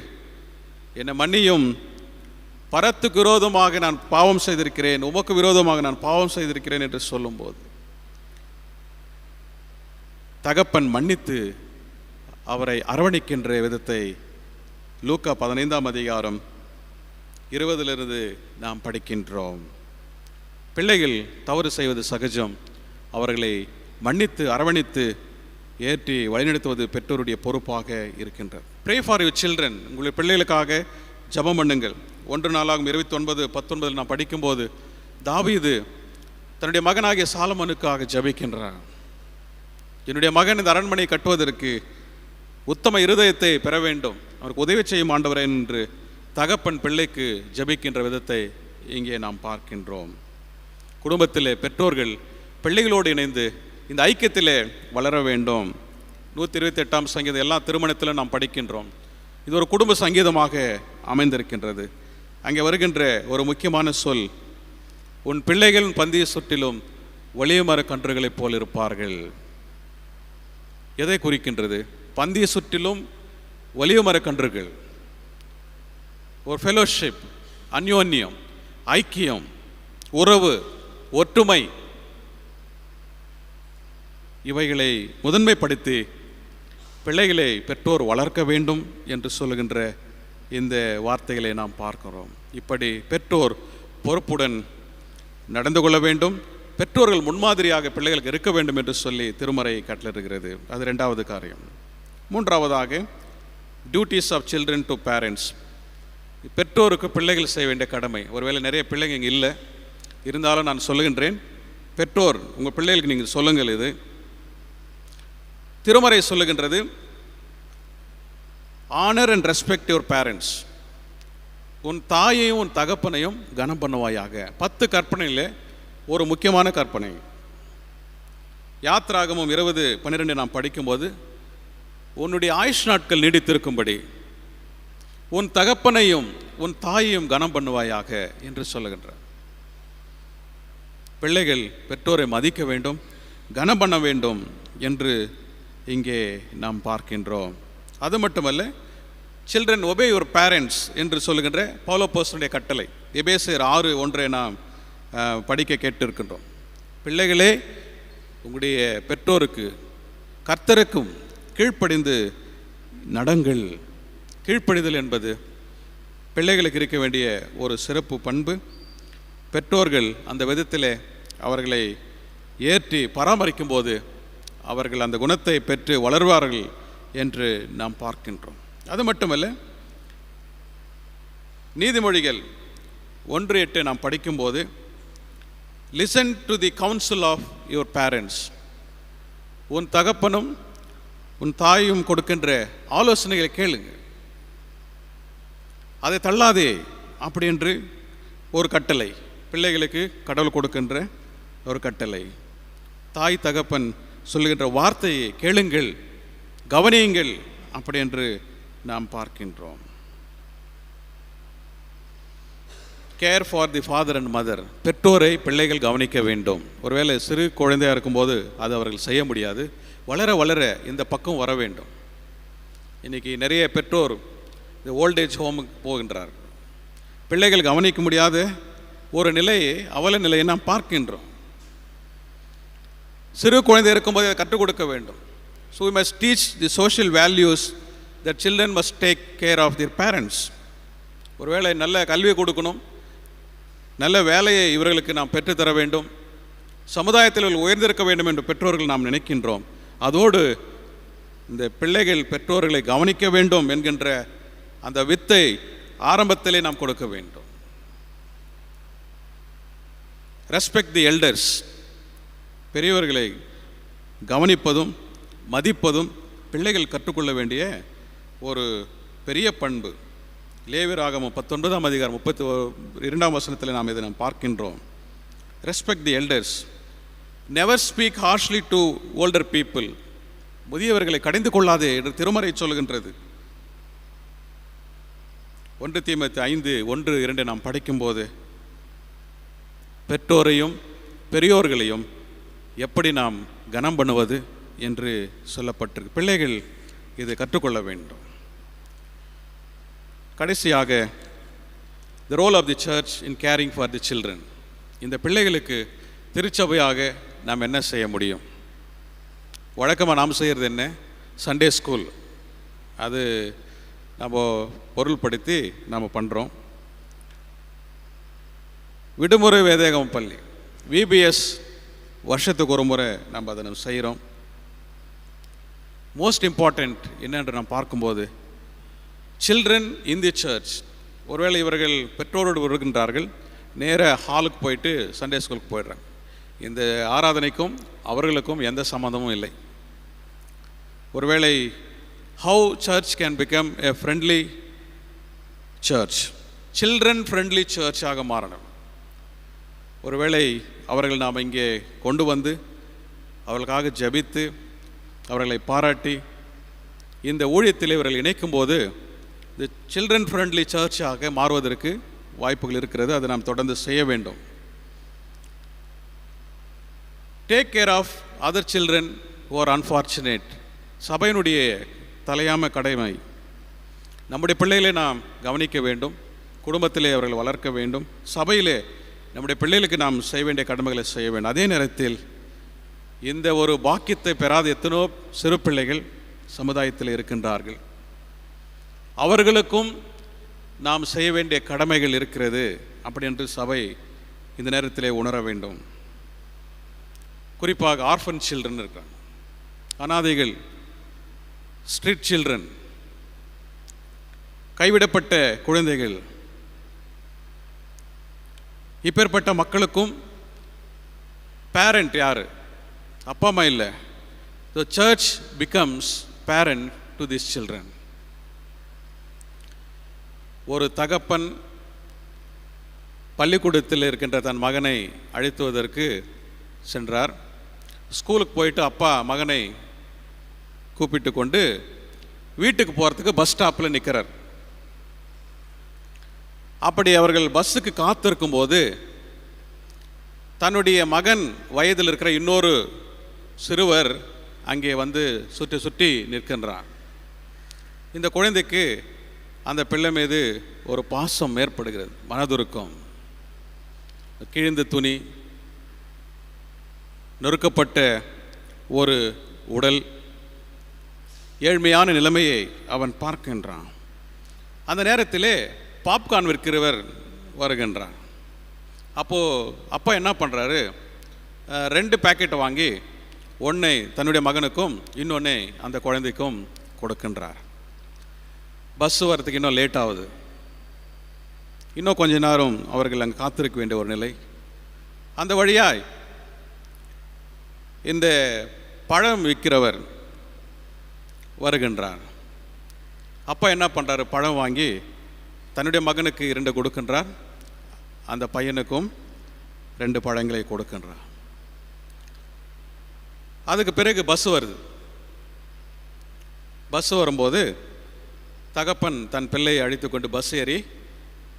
என்னை மன்னியும், பரத்துக்கு விரோதமாக நான் பாவம் செய்திருக்கிறேன், உமக்கு விரோதமாக நான் பாவம் செய்திருக்கிறேன் என்று சொல்லும்போது தகப்பன் மன்னித்து அவரை அரவணைக்கின்ற விதத்தை லூக்கா 15:20 நாம் படிக்கின்றோம். பிள்ளைகள் தவறு செய்வது சகஜம். அவர்களை மன்னித்து அரவணைத்து ஏற்றி வழிநடத்துவது பெற்றோருடைய பொறுப்பாக இருக்கின்றது. Pray for your children. உங்களுடைய பிள்ளைகளுக்காக ஜெபம் பண்ணுங்கள். 1 நாளாகும் 29:19 நாம் படிக்கும்போது தாவீது தன்னுடைய மகனாகிய சாலமோனுக்காக ஜெபிக்கின்றார். என்னுடைய மகன் இந்த அரண்மனை கட்டுவதற்கு உத்தம இருதயத்தை பெற வேண்டும், அவருக்கு உதவி செய்யும் ஆண்டவரே என்று தகப்பன் பிள்ளைக்கு ஜெபிக்கின்ற விதத்தை இங்கே நாம் பார்க்கின்றோம். குடும்பத்திலே பெற்றோர்கள் பிள்ளைகளோடு இணைந்து இந்த ஐக்கியத்திலே வளர வேண்டும். 128ஆம் சங்கீதம் எல்லா திருமணத்திலும் நாம் படிக்கின்றோம். இது ஒரு குடும்ப சங்கீதமாக அமைந்திருக்கின்றது. அங்கே வருகின்ற ஒரு முக்கியமான சொல், உன் பிள்ளைகள் பந்திய சுற்றிலும் ஒளிய மர கன்றுகளைப் போல் இருப்பார்கள். எதை குறிக்கின்றது? பந்திய சுற்றிலும் ஒளிய மர கன்றுகள், ஒரு ஃபெலோஷிப், அந்யோன்யம், ஐக்கியம், உறவு, ஒற்றுமை, இவைகளை முதன்மைப்படுத்தி பிள்ளைகளை பெற்றோர் வளர்க்க வேண்டும் என்று சொல்லுகின்ற இந்த வார்த்தைகளை நாம் பார்க்கிறோம். இப்படி பெற்றோர் பொறுப்புடன் நடந்து கொள்ள வேண்டும், பெற்றோர்கள் முன்மாதிரியாக பிள்ளைகளுக்கு இருக்க வேண்டும் என்று சொல்லி திருமறை கட்டளையிடுகிறது. அது 2வது காரியம். 3வதாக duties of children to parents. பெற்றோருக்கு பிள்ளைகள் செய்ய வேண்டிய கடமை. ஒருவேளை நிறைய பிள்ளைங்க இங்கே இல்லை, இருந்தாலும் நான் சொல்லுகின்றேன், பெற்றோர் உங்கள் பிள்ளைகளுக்கு நீங்கள் சொல்லுங்கள். இது திருமறை சொல்லுகின்றது, honour and respect your parents. உன் தாயையும் உன் தகப்பனையும் கனம் பண்ணுவாயாக. 10 கற்பனையில் ஒரு முக்கியமான கற்பனை. யாத்ராகமம் 20:12 நாம் படிக்கும்போது, உன்னுடைய ஆயுஷ் நாட்கள் நீடித்திருக்கும்படி உன் தகப்பனையும் உன் தாயையும் கனம் பண்ணுவாயாக என்று சொல்லுகின்றார். பிள்ளைகள் பெற்றோரை மதிக்க வேண்டும், கனம் பண்ண வேண்டும் என்று இங்கே நாம் பார்க்கின்றோம். அது மட்டுமல்ல, சில்ட்ரன் ஒபே யுவர் பேரண்ட்ஸ் என்று சொல்லுகின்ற பவுல் அப்போஸ்தலனுடைய கட்டளை எபேசியர் 6:1 நாம் படிக்க கேட்டிருக்கின்றோம். பிள்ளைகளே உங்களுடைய பெற்றோருக்கு கர்த்தருக்கும் கீழ்ப்படிந்து நடங்கள். கீழ்ப்படிதல் என்பது பிள்ளைகளுக்கு இருக்க வேண்டிய ஒரு சிறப்பு பண்பு. பெற்றோர்கள் அந்த விதத்தில் அவர்களை ஏற்றி பராமரிக்கும் போது அவர்கள் அந்த குணத்தை பெற்று வளர்வார்கள் என்று நாம் பார்க்கின்றோம். அது மட்டுமல்ல, நீதிமொழிகள் 1:8 நாம் படிக்கும்போது, listen to the counsel of your parents, உன் தகப்பனும் உன் தாயும் கொடுக்கின்ற ஆலோசனைகளை கேளுங்க, அதை தள்ளாதே அப்படி என்று ஒரு கட்டளை, பிள்ளைகளுக்கு கடவுள் கொடுக்கின்ற ஒரு கட்டளை. தாய் தகப்பன் சொல்லுகின்ற வார்த்தையை கேளுங்கள், கவனியுங்கள் அப்படி என்று நாம் பார்க்கின்றோம். Care for the father and mother, பெற்றோரை பிள்ளைகள் கவனிக்க வேண்டும். ஒருவேளை சிறு குழந்தையாக இருக்கும்போது அது அவர்கள் செய்ய முடியாது, வளர வளர இந்த பக்கம் வர வேண்டும். இன்றைக்கி நிறைய பெற்றோர் இந்த ஓல்டேஜ் ஹோமுக்கு போகின்றார்கள். பிள்ளைகள் கவனிக்க முடியாத ஒரு நிலையை, அவல நிலையை நாம் பார்க்கின்றோம். சிறு குழந்தை இருக்கும்போது அதை கற்றுக் கொடுக்க வேண்டும். So we must teach the social values that children must take care of their parents. ஒருவேளை நல்ல கல்வியை கொடுக்கணும், நல்ல வேலையை இவர்களுக்கு நாம் பெற்றுத்தர வேண்டும், சமுதாயத்தில் உயர்ந்திருக்க வேண்டும் என்று பெற்றோர்கள் நாம் நினைக்கின்றோம். அதோடு இந்த பிள்ளைகள் பெற்றோர்களை கவனிக்க வேண்டும் என்கின்ற அந்த வித்தை ஆரம்பத்திலே நாம் கொடுக்க வேண்டும். ரெஸ்பெக்ட் தி எல்டர்ஸ், பெரியவர்களை கவனிப்பதும் மதிப்பதும் பிள்ளைகள் கற்றுக்கொள்ள வேண்டிய ஒரு பெரிய பண்பு. லேவியராகமம் 19ஆம் அதிகாரம் 32ஆம் வசனத்தில் நாம் இதை நாம் பார்க்கின்றோம். Respect the elders, never speak harshly to older people, முதியவர்களை கடிந்து கொள்ளாதே என்று திருமறை சொல்கின்றது. 1 தீமோத்தேயு 5:1-2 நாம் படிக்கும்போது பெற்றோரையும் பெரியோர்களையும் எப்படி நாம் கனம் பண்ணுவது என்று சொல்லப்பட்டிருக்கு. பிள்ளைகள் இதை கற்றுக்கொள்ள வேண்டும். கடைசியாக, the role of the church in caring for the children, இந்த பிள்ளைகளுக்கு திருச்சபையாக நாம் என்ன செய்ய முடியும்? வழக்கமாக நாம் செய்கிறது என்ன? சண்டே ஸ்கூல், அது நம்ம பொருள்படுத்தி நாம் பண்ணுறோம். விடுமுறை வேதாகம பள்ளி, விபிஎஸ், வருஷத்துக்கு ஒரு முறை நம்ம அதை நம்ம செய்கிறோம். மோஸ்ட் இம்பார்ட்டண்ட் என்னென்று நாம் பார்க்கும்போது, சில்ட்ரன் இன் தி சர்ச். ஒருவேளை இவர்கள் பெற்றோரோடு வருகின்றார்கள், நேர ஹாலுக்கு போயிட்டு சண்டே ஸ்கூலுக்கு போயிடுறாங்க. இந்த ஆராதனைக்கும் அவர்களுக்கும் எந்த சம்மந்தமும் இல்லை. ஒருவேளை how church can become a friendly church, children friendly சர்ச்சாக மாறணும். ஒருவேளை அவர்கள் நாம் இங்கே கொண்டு வந்து அவர்களுக்காக ஜெபித்து அவர்களை பாராட்டி இந்த ஊழியத்தில் இவர்கள் இணைக்கும்போது இந்த சில்ட்ரன் ஃப்ரெண்ட்லி சர்ச்சாக மாறுவதற்கு வாய்ப்புகள் இருக்கிறது. அதை நாம் தொடர்ந்து செய்ய வேண்டும். Take care of other children who are unfortunate, சபையினுடைய தலையாம கடமை. நம்முடைய பிள்ளைகளை நாம் கவனிக்க வேண்டும், குடும்பத்திலே அவர்கள் வளர்க்க வேண்டும், சபையிலே நம்முடைய பிள்ளைகளுக்கு நாம் செய்ய வேண்டிய கடமைகளை செய்ய வேண்டும். அதே நேரத்தில் இந்த ஒரு பாக்கியத்தை பெறாத எத்தனோ சிறு பிள்ளைகள் சமுதாயத்தில் இருக்கின்றார்கள். அவர்களுக்கும் நாம் செய்ய வேண்டிய கடமைகள் இருக்கிறது அப்படி என்று சபை இந்த நேரத்திலே உணர வேண்டும். குறிப்பாக ஆர்ஃபன் சில்ட்ரன் இருக்காங்க, அனாதைகள், ஸ்ட்ரீட் சில்ட்ரன், கைவிடப்பட்ட குழந்தைகள். இப்பேற்பட்ட மக்களுக்கும் பேரண்ட் யார்? அப்பா அம்மா இல்லை. The church becomes parent to this children. ஒரு தகப்பன் பள்ளிக்கூடத்தில் இருக்கின்ற தன் மகனை அழைத்துவதற்கு சென்றார். ஸ்கூலுக்கு போயிட்டு அப்பா மகனை கூப்பிட்டு கொண்டு வீட்டுக்கு போகிறதுக்கு பஸ் ஸ்டாப்பில் நிற்கிறார். அப்படி அவர்கள் பஸ்ஸுக்கு காத்திருக்கும்போது தன்னுடைய மகன் வயதில் இருக்கிற இன்னொரு சிறுவர் அங்கே வந்து சுற்றி சுற்றி நிற்கின்றான். இந்த குழந்தைக்கு அந்த பிள்ளை மீது ஒரு பாசம் ஏற்படுகிறது, மனதுருக்கம். கிழிந்த துணி, நொறுக்கப்பட்ட ஒரு உடல், ஏழ்மையான நிலைமையை அவன் பார்க்கின்றான். அந்த நேரத்திலே பாப்கார்ன் விற்கிறவர் வருகின்றான். அப்போது அப்பா என்ன பண்ணுறாரு, 2 பாக்கெட் வாங்கி ஒன்றை தன்னுடைய மகனுக்கும் இன்னொன்று அந்த குழந்தைக்கும் கொடுக்கின்றார். பஸ் வரத்துக்கு இன்னும் லேட் ஆகுது. இன்னும் கொஞ்ச நேரம் அவர்கள் அங்கே காத்திருக்க வேண்டிய ஒரு நிலை. அந்த வழியாய் இந்த பழம் விற்கிறவர் வருகின்றார். அப்பா என்ன பண்ணுறாரு, பழம் வாங்கி தன்னுடைய மகனுக்கு 2 கொடுக்கின்றார், அந்த பையனுக்கும் 2 பழங்களை கொடுக்கின்றார். அதுக்கு பிறகு பஸ் வருது. பஸ் வரும்போது தகப்பன் தன் பிள்ளையை அழைத்து கொண்டு பஸ் ஏறி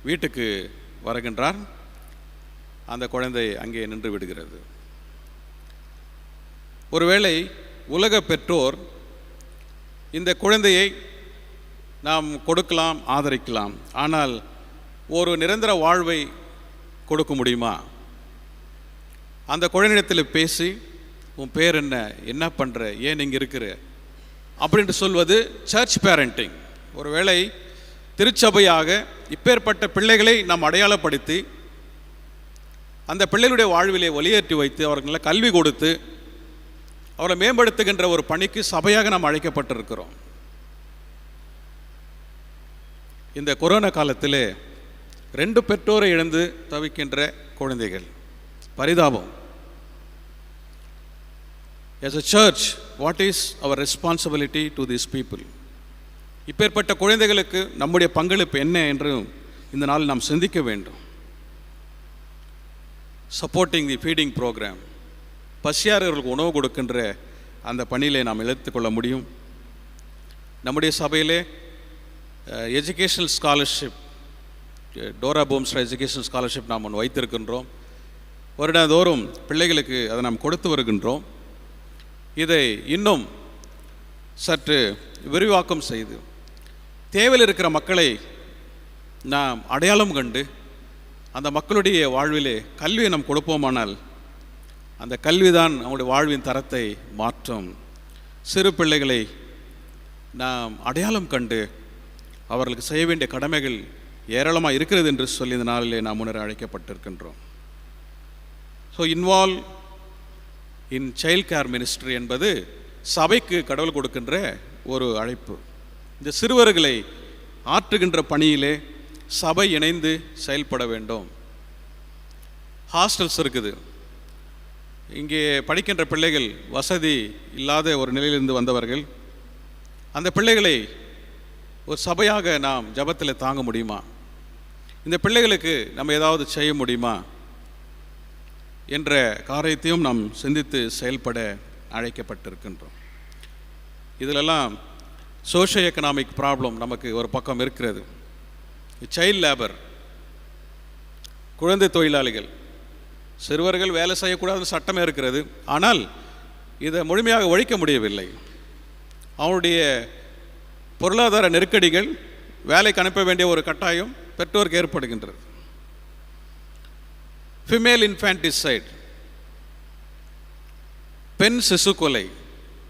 வீட்டுக்கு வருகின்றார். அந்த குழந்தை அங்கே நின்று விடுகிறது. ஒருவேளை உலக பெற்றோர் இந்த குழந்தையை நாம் கொடுக்கலாம், ஆதரிக்கலாம். ஆனால் ஒரு நிரந்தர வாழ்வை கொடுக்க முடியுமா? அந்த குழந்தையிடத்தில் பேசி, உன் பேர் என்ன, என்ன பண்ணுற, ஏன் இங்கே இருக்கிற அப்படின்ட்டு சொல்வது சர்ச் பேரண்டிங். ஒருவேளை திருச்சபையாக இப்பேற்பட்ட பிள்ளைகளை நாம் அடையாளப்படுத்தி அந்த பிள்ளைகளுடைய வாழ்விலே ஒளியேற்றி வைத்து அவர்களை கல்வி கொடுத்து அவரை மேம்படுத்துகின்ற ஒரு பணிக்கு சபையாக நாம் அழைக்கப்பட்டிருக்கிறோம். இந்த கொரோனா காலத்திலே 2 பெற்றோரை இழந்து தவிக்கின்ற குழந்தைகள், பரிதாபம். As a church, what is our responsibility to these people? இப்பேற்பட்ட குழந்தைகளுக்கு நம்முடைய பங்களிப்பு என்ன என்று இந்த நாளில் நாம் சிந்திக்க வேண்டும். சப்போர்ட்டிங் தி ஃபீடிங் ப்ரோக்ராம், பசியாரர்களுக்கு உணவு கொடுக்கின்ற அந்த பணியிலே நாம் இழுத்துக்கொள்ள முடியும். நம்முடைய சபையிலே educational scholarship, Dora Boomster educational scholarship நாம் ஒன்று வைத்திருக்கின்றோம். வருடந்தோறும் பிள்ளைகளுக்கு அதை நாம் கொடுத்து வருகின்றோம். இதை இன்னும் சற்று விரிவாக்கம் செய்து தேவையில் இருக்கிற மக்களை நாம் அடையாளம் கண்டு அந்த மக்களுடைய வாழ்விலே கல்வியை நாம் கொடுப்போமானால் அந்த கல்விதான் அவங்களுடைய வாழ்வின் தரத்தை மாற்றும். சிறு பிள்ளைகளை நாம் அடையாளம் கண்டு அவர்களுக்கு செய்ய வேண்டிய கடமைகள் ஏராளமாக இருக்கிறது என்று சொல்லி இந்த நாளிலே நாம் உணர அழைக்கப்பட்டிருக்கின்றோம். So involve in child care ministry என்பது சபைக்கு கடவுள் கொடுக்கின்ற ஒரு அழைப்பு. இந்த சிறுவர்களை ஆற்றுகின்ற பணியிலே சபை இணைந்து செயல்பட வேண்டும். ஹாஸ்டல்ஸ் இருக்குது. இங்கே படிக்கின்ற பிள்ளைகள் வசதி இல்லாத ஒரு நிலையிலிருந்து வந்தவர்கள். அந்த பிள்ளைகளை ஒரு சபையாக நாம் ஜபத்தில் தாங்க முடியுமா? இந்த பிள்ளைகளுக்கு நம்ம ஏதாவது செய்ய முடியுமா என்ற காரியத்தையும் நாம் சிந்தித்து செயல்பட அழைக்கப்பட்டிருக்கின்றோம். இதிலெல்லாம் சோஷியோ எக்கனாமிக் ப்ராப்ளம் நமக்கு ஒரு பக்கம் இருக்கிறது. சைல்ட் லேபர், குழந்தை தொழிலாளிகள், சிறுவர்கள் வேலை செய்யக்கூடாதுன்னு சட்டமே இருக்கிறது. ஆனால் இதை முழுமையாக ஒழிக்க முடியவில்லை. அவனுடைய பொருளாதார நெருக்கடிகள், வேலைக்கு அனுப்ப வேண்டிய ஒரு கட்டாயம் பெற்றோருக்கு ஏற்படுகின்றது. ஃபீமேல் இன்ஃபான்டிசைட், பெண் சிசு கொலை,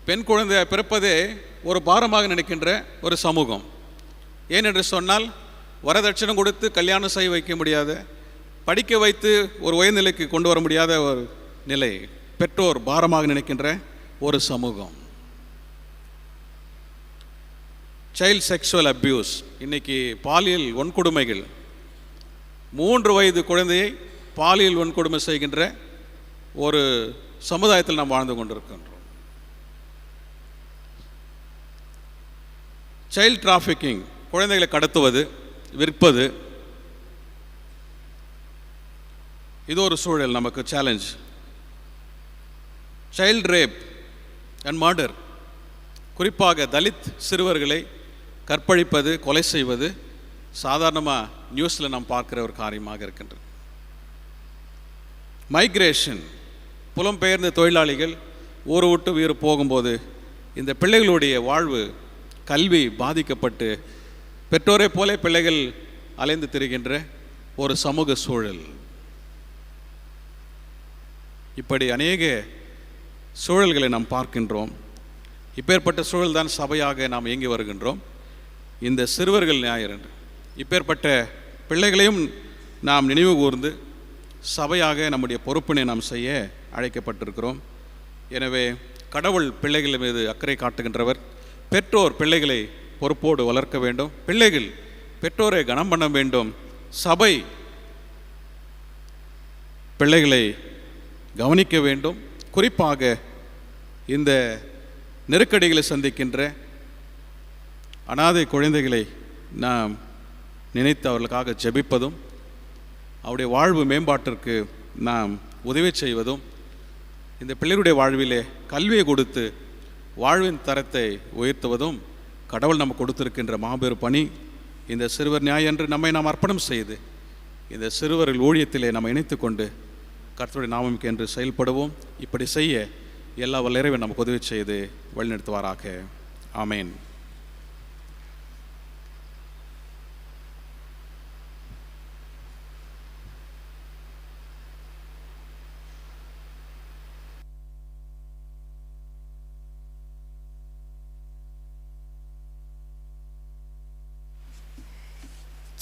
பெண் குழந்தை பிறப்பதே ஒரு பாரமாக நினைக்கின்ற ஒரு சமூகம். ஏனென்று சொன்னால் வரதட்சணை கொடுத்து கல்யாணம் செய்ய வைக்க முடியாத, படிக்க வைத்து ஒரு உயர்நிலைக்கு கொண்டு வர முடியாத ஒரு நிலை, பெற்றோர் பாரமாக நினைக்கின்ற ஒரு சமூகம். சைல்ட் செக்ஷுவல் அப்யூஸ், இன்னைக்கு பாலியல் வன்கொடுமைகள், 3 வயது குழந்தையை பாலியல் வன்கொடுமை செய்கின்ற ஒரு சமுதாயத்தில் நாம் வாழ்ந்து கொண்டிருக்கின்றோம். சைல்ட் டிராஃபிக்கிங், குழந்தைகளை கடத்துவது, விற்பது, இது ஒரு சூழல் நமக்கு challenge. Child rape and murder, குறிப்பாக தலித் சிறுவர்களை கற்பழிப்பது, கொலை செய்வது சாதாரணமாக நியூஸில் நாம் பார்க்குற ஒரு காரியமாக இருக்கின்றது. மைக்ரேஷன், புலம்பெயர்ந்த தொழிலாளிகள் ஊரை விட்டு வீடு போகும்போது இந்த பிள்ளைகளுடைய வாழ்வு, கல்வி பாதிக்கப்பட்டு பெற்றோரை போல பிள்ளைகள் அலைந்து திரிகின்ற ஒரு சமூக சூழல். இப்படி அநேக சூழல்களை நாம் பார்க்கின்றோம். இப்பேற்பட்ட சூழல் தான் சபையாக நாம் இயங்கி வருகின்றோம். இந்த சிறுவர்கள் ஞாயிறு, இப்பேற்பட்ட பிள்ளைகளையும் நாம் நினைவு கூர்ந்து சபையாக நம்முடைய பொறுப்பினை நாம் செய்ய அழைக்கப்பட்டிருக்கிறோம். எனவே கடவுள் பிள்ளைகள் மீது அக்கறை காட்டுகின்றவர். பெற்றோர் பிள்ளைகளை பொறுப்போடு வளர்க்க வேண்டும். பிள்ளைகள் பெற்றோரை கனம் பண்ண வேண்டும். சபை பிள்ளைகளை கவனிக்க வேண்டும். குறிப்பாக இந்த நெருக்கடிகளை சந்திக்கின்ற அனாதை குழந்தைகளை நாம் நினைத்து அவர்களுக்காக ஜெபிப்பதும் அவருடைய வாழ்வு மேம்பாட்டிற்கு நாம் உதவி செய்வதும், இந்த பிள்ளைகளுடைய வாழ்விலே கல்வியை கொடுத்து வாழ்வின் தரத்தை உயர்த்துவதும் கடவுள் நமக்கு கொடுத்திருக்கின்ற மாபெரும் பணி. இந்த சிறுவர் ஞாயிறு நம்மை நாம் அர்ப்பணம் செய்து இந்த சிறுவர்கள் ஊழியத்திலே நாம் இணைத்து கொண்டு கர்த்தருடைய நாமம் என்று செயல்படுவோம். இப்படி செய்ய எல்லா வல்ல இறைவன் நமக்கு உதவி செய்து வழிநடத்துவாராக. ஆமேன்.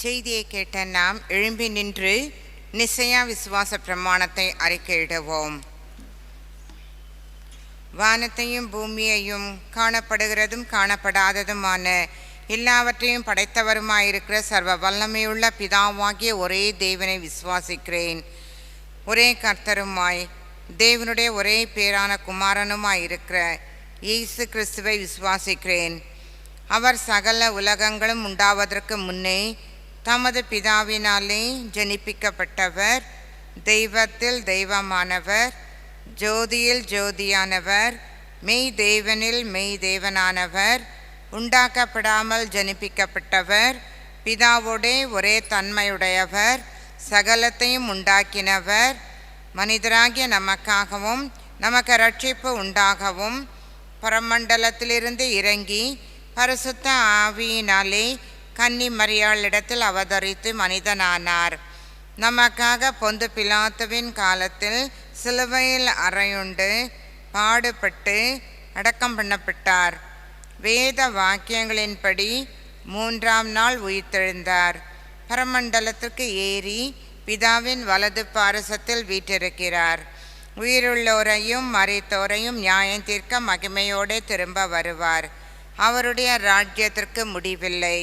செய்தியை கேட்ட நாம் எழும்பி நின்று நிசையா விசுவாச பிரமாணத்தை அறிக்கையிடுவோம். வானத்தையும் பூமியையும் காணப்படுகிறதும் காணப்படாததுமான எல்லாவற்றையும் படைத்தவருமாயிருக்கிற சர்வ வல்லமையுள்ள பிதாவாகிய ஒரே தேவனை விசுவாசிக்கிறேன். ஒரே கர்த்தருமாய் தேவனுடைய ஒரே பேரான குமாரனுமாயிருக்கிற இயேசு கிறிஸ்துவை விசுவாசிக்கிறேன். அவர் சகல உலகங்களும் உண்டாவதற்கு முன்னே தமது பிதாவினாலே ஜனிப்பிக்கப்பட்டவர், தெய்வத்தில் தெய்வமானவர், ஜோதியில் ஜோதியானவர், மெய் தேவனில் மெய் தேவனானவர், உண்டாக்கப்படாமல் ஜனிப்பிக்கப்பட்டவர், பிதாவோடே ஒரே தன்மையுடையவர், சகலத்தையும் உண்டாக்கினவர், மனிதராகிய நமக்காகவும் நமக்கு ரட்சிப்பு உண்டாகவும் பரமண்டலத்திலிருந்து இறங்கி பரிசுத்த ஆவியினாலே கன்னி மரியாளிடத்தில் அவதரித்து மனிதனானார். நமக்காக பொந்து பிலாத்துவின் காலத்தில் சிலுவையில் அறையுண்டு பாடுபட்டு அடக்கம் பண்ணப்பட்டார். வேத வாக்கியங்களின்படி 3ஆம் நாள் உயிர்த்தெழுந்தார். பரமண்டலத்திற்கு ஏறி பிதாவின் வலது பாரசத்தில் வீற்றிருக்கிறார். உயிருள்ளோரையும் மரித்தோரையும் நியாயம் தீர்க்க மகிமையோடு திரும்ப வருவார். அவருடைய ராஜ்யத்திற்கு முடிவில்லை.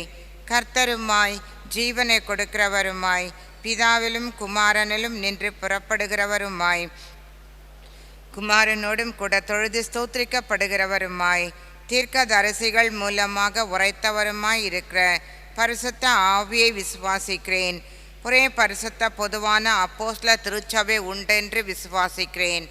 கர்த்தருமாய் ஜீவனை கொடுக்கிறவருமாய் பிதாவிலும் குமாரனிலும் நின்று புறப்படுகிறவருமாய் குமாரனோடும் கூட தொழுது ஸ்தோத்திரிக்கப்படுகிறவருமாய் தீர்க்கதரிசிகள் மூலமாக உரைத்தவருமாய் இருக்கிற பரிசுத்த ஆவியை விசுவாசிக்கிறேன். ஒரே பரிசுத்த பொதுவான அப்போஸ்தல திருச்சபை உண்டென்று விசுவாசிக்கிறேன்.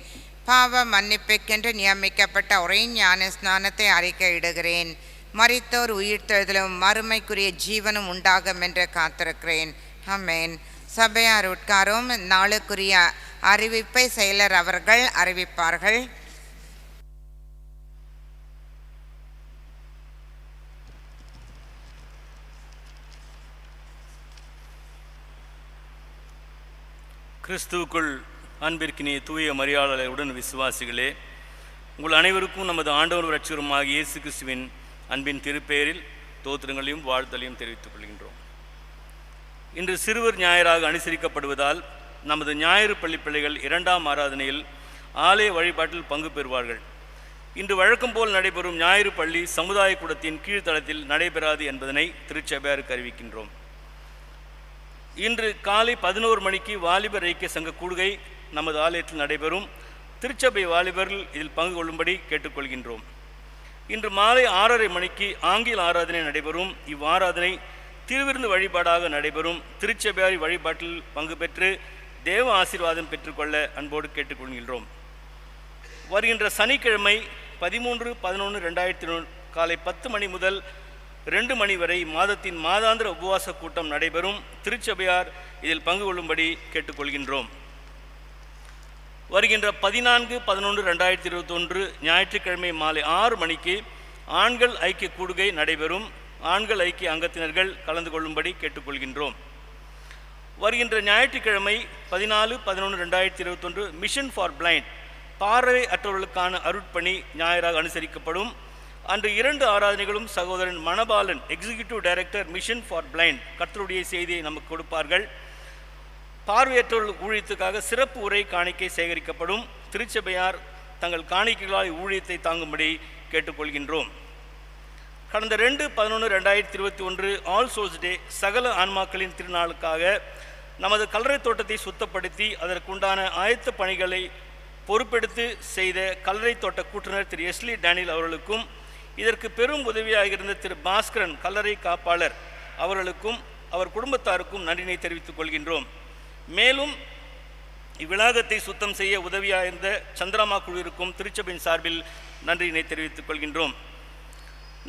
பாவ மன்னிப்புக்கென்று நியமிக்கப்பட்ட ஒரே ஞான ஸ்நானத்தை அறிக்கையிடுகிறேன். மரித்தோர் உயிர்த்தெழுதலும் மறுமைக்குரிய ஜீவனும் உண்டாகும் என்று காத்திருக்கிறேன். ஆமென். சபையார் உட்காரும். நாளுக்குரிய அறிவிப்பை செயலர் அவர்கள் அறிவிப்பார்கள். கிறிஸ்துவுக்குள் அன்பிற்கினிய தூய மரியாதையுடன் விசுவாசிகளே, உங்கள் அனைவருக்கும் நமது ஆண்டவர் இரட்சகருமாகிய இயேசு கிறிஸ்துவின் அன்பின் திருப்பெயரில் தோத்திரங்களையும் வாழ்த்தலையும் தெரிவித்துக் கொள்கின்றோம். இன்று சிறுவர் ஞாயிறாக அனுசரிக்கப்படுவதால் நமது ஞாயிறு பள்ளி பிள்ளைகள் 2ஆம் ஆராதனையில் ஆலய வழிபாட்டில் பங்கு பெறுவார்கள். இன்று வழக்கம் போல் நடைபெறும் ஞாயிறு பள்ளி சமுதாய கூடத்தின் கீழ்த்தளத்தில் நடைபெறாது என்பதனை திருச்சபையாருக்கு அறிவிக்கின்றோம். இன்று காலை 11 மணிக்கு வாலிபர் ஐக்கிய சங்க கூடுகை நமது ஆலயத்தில் நடைபெறும். திருச்சபை வாலிபர்கள் இதில் பங்கு கொள்ளும்படி கேட்டுக்கொள்கின்றோம். இன்று மாலை 6:30 மணிக்கு ஆங்கில ஆராதனை நடைபெறும். இவ்வாராதனை திருவிருந்து வழிபாடாக நடைபெறும். திருச்சபையாரி வழிபாட்டில் பங்கு பெற்று தேவ ஆசீர்வாதம் பெற்றுக்கொள்ள அன்போடு கேட்டுக்கொள்கின்றோம். வருகின்ற சனிக்கிழமை 13/11/2020 காலை 10 மணி முதல் 2 மணி வரை மாதத்தின் மாதாந்திர உபவாச கூட்டம் நடைபெறும். திருச்சபையார் இதில் பங்கு கொள்ளும்படி கேட்டுக்கொள்கின்றோம். வருகின்ற 14/11/2021 ஞாயிற்றுக்கிழமை மாலை 6 மணிக்கு ஆண்கள் ஐக்கிய கூடுகை நடைபெறும். ஆண்கள் ஐக்கிய அங்கத்தினர்கள் கலந்து கொள்ளும்படி கேட்டுக்கொள்கின்றோம். வருகின்ற ஞாயிற்றுக்கிழமை 14/11/2021 மிஷன் ஃபார் பிளைண்ட் பார்வை அற்றவர்களுக்கான அருட்பணி ஞாயிறாக அனுசரிக்கப்படும். அன்று 2 ஆராதனைகளும் சகோதரன் Manapalan executive director mission for blind கர்த்தருடைய செய்தியை நமக்கு கொடுப்பார்கள். பார்வையற்றவர்கள் ஊழியத்துக்காக சிறப்பு உரை காணிக்கை சேகரிக்கப்படும். திருச்சபையார் தங்கள் காணிக்கைகளால் ஊழியத்தை தாங்கும்படி கேட்டுக்கொள்கின்றோம். கடந்த 2/11/2021 ஆல் சோல்ஸ் டே சகல ஆன்மாக்களின் திருநாளுக்காக நமது கல்லறை தோட்டத்தை சுத்தப்படுத்தி அதற்குண்டான ஆயத்த பணிகளை பொறுப்பெடுத்து செய்த கல்லறை தோட்ட கூட்டுநர் திரு எஸ்லி டேனியல் அவர்களுக்கும், இதற்கு பெரும் உதவியாக இருந்த திரு பாஸ்கரன் கல்லறை காப்பாளர் அவர்களுக்கும் அவர் குடும்பத்தாருக்கும் நன்றினை தெரிவித்துக் கொள்கின்றோம். மேலும் இவ்விளாகத்தை சுத்தம் செய்ய உதவியாக இருந்த சந்திரமா குழுவிற்கும் திருச்சபையின் சார்பில் நன்றியினை தெரிவித்துக் கொள்கின்றோம்.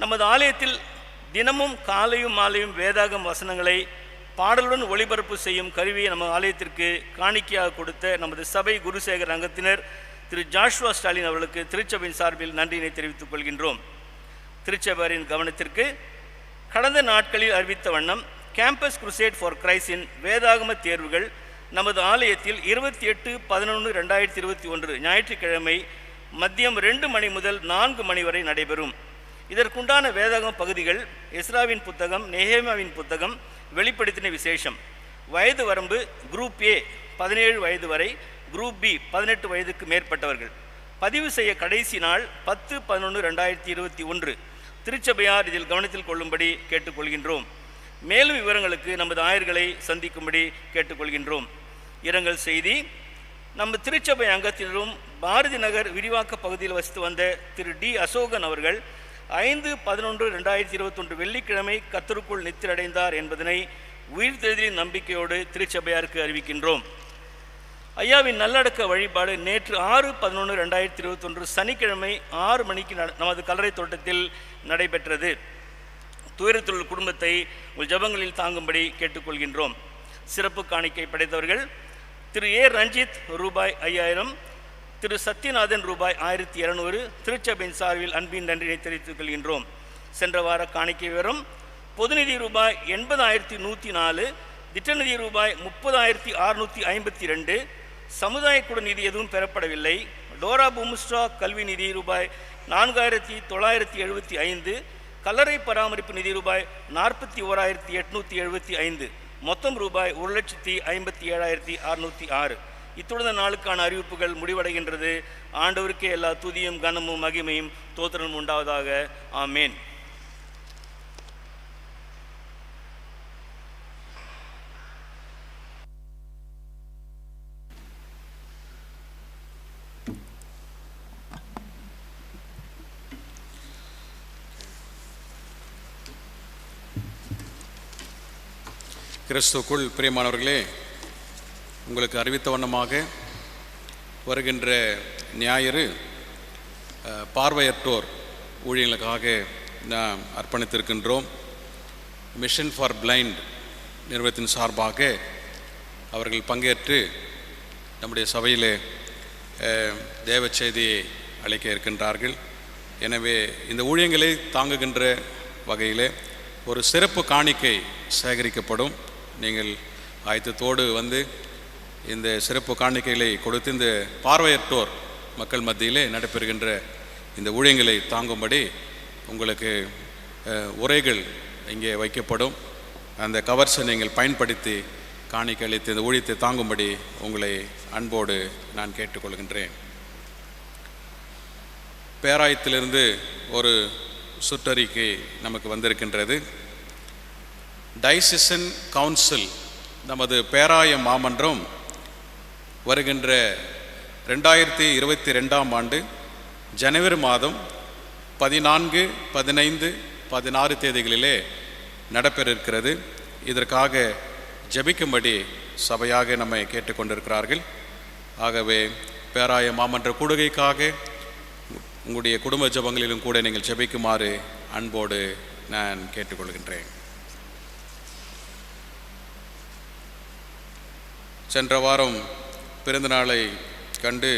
நமது ஆலயத்தில் தினமும் காலையும் மாலையும் வேதாகம் வசனங்களை பாடலுடன் ஒளிபரப்பு செய்யும் கருவியை நம்ம ஆலயத்திற்கு காணிக்கையாக கொடுத்த நமது சபை குருசேகர் அங்கத்தினர் திரு ஜாஷ்வா ஸ்டாலின் அவர்களுக்கு திருச்சபையின் சார்பில் நன்றியினை தெரிவித்துக் கொள்கின்றோம். திருச்சபையின் கவனத்திற்கு கடந்த நாட்களில் அறிவித்த வண்ணம் கேம்பஸ் குருசேட் ஃபார் கிரைஸ்டின் வேதாகம தேர்வுகள் நமது ஆலயத்தில் 28/11/2021 ஞாயிற்றுக்கிழமை மதியம் 2 மணி முதல் 4 மணி வரை நடைபெறும். இதற்குண்டான வேதாகம பகுதிகள் எஸ்ராவின் புத்தகம், நெகேமியாவின் புத்தகம், வெளிப்படுத்தின விசேஷம். வயது வரம்பு குரூப் ஏ 17 வயது வரை, குரூப் பி 18 வயதுக்கு மேற்பட்டவர்கள். பதிவு செய்ய கடைசி நாள் 10/11/2021. திருச்சபையார் இதில் கவனத்தில் கொள்ளும்படி கேட்டுக்கொள்கின்றோம். மேலும் விவரங்களுக்கு நமது ஆயர்களை சந்திக்கும்படி கேட்டுக்கொள்கின்றோம். இரங்கல் செய்தி. நம்ம திருச்சபை அங்கத்தினரும் பாரதி நகர் விரிவாக்க பகுதியில் வசித்து வந்த திரு டி அசோகன் அவர்கள் 5/11/2021 வெள்ளிக்கிழமை கர்த்தருக்குள் நித்திரடைந்தார் என்பதனை உயிர்த்தெழுதலின் நம்பிக்கையோடு திருச்சபையாருக்கு அறிவிக்கின்றோம். ஐயாவின் நல்லடக்க வழிபாடு நேற்று 6/11/2021 சனிக்கிழமை 6 மணிக்கு நமது கல்லறை தோட்டத்தில் நடைபெற்றது. துயரத்துள்ள குடும்பத்தை உங்கள் ஜபங்களில் தாங்கும்படி கேட்டுக்கொள்கின்றோம். சிறப்பு காணிக்கை படைத்தவர்கள் திரு ஏ ரஞ்சித் ரூபாய் 5000, திரு சத்யநாதன் ரூபாய் 1200. திருச்சபையின் சார்பில் அன்பின் நன்றியை தெரிவித்துக் கொள்கின்றோம். சென்ற வார காணிக்கை விவரம்: பொதுநிதி ரூபாய் 80,104, திட்டநிதி ரூபாய் 30,652, சமுதாய குழு நிதி எதுவும் பெறப்படவில்லை. டோரா பூமுஸ்ட்ரா கல்வி நிதி ரூபாய் 4,975, கல்லறை பராமரிப்பு நிதி ரூபாய் 41,875, மொத்தம் ரூபாய் 1,57,606. இத்துடன் நாளுக்கான அறிவிப்புகள் முடிவடைகின்றது. ஆண்டவருக்கே எல்லா துதியும் கனமும் மகிமையும் தோத்திரமும் உண்டாவதாக. ஆமேன். கிறிஸ்துவுக்குள் பிரியமானவர்களே, உங்களுக்கு அறிவித்த வண்ணமாக வருகின்ற ஞாயிறு பார்வையற்றோர் ஊழியர்களுக்காக நாம் அர்ப்பணித்திருக்கின்றோம். மிஷன் ஃபார் பிளைண்ட் நிறுவனத்தின் சார்பாக அவர்கள் பங்கேற்று நம்முடைய சபையிலே தேவ செய்தியை அளிக்க இருக்கின்றார்கள். எனவே இந்த ஊழியங்களை தாங்குகின்ற வகையிலே ஒரு சிறப்பு காணிக்கை சேகரிக்கப்படும். நீங்கள் ஆயத்தத்தோடு வந்து இந்த சிறப்பு காணிக்கைகளை கொடுத்து இந்த பார்வையற்றோர் மக்கள் மத்தியிலே நடைபெறுகின்ற இந்த ஊழியங்களை தாங்கும்படி உங்களுக்கு உரைகள் இங்கே வைக்கப்படும். அந்த கவர்ஸை நீங்கள் பயன்படுத்தி காணிக்கை அளித்து இந்த ஊழியத்தை தாங்கும்படி உங்களை அன்போடு நான் கேட்டுக்கொள்கின்றேன். பேராயத்திலிருந்து ஒரு சுற்றறிக்கை நமக்கு வந்திருக்கின்றது. டைசிசன் கவுன்சில், நமது பேராய மாமன்றம் வருகின்ற 2022ஆம் ஆண்டு ஜனவரி மாதம் 14, 15, 16 தேதிகளிலே நடைபெற இருக்கிறது. இதற்காக ஜெபிக்கும்படி சபையாக நம்மை கேட்டுக்கொண்டிருக்கிறார்கள். ஆகவே பேராய மாமன்ற கூடுகைக்காக உங்களுடைய குடும்ப ஜெபங்களிலும் கூட நீங்கள் ஜெபிக்குமாறு அன்போடு நான் கேட்டுக்கொள்கின்றேன். சென்ற வாரம் பிறந்த நாளை கண்டு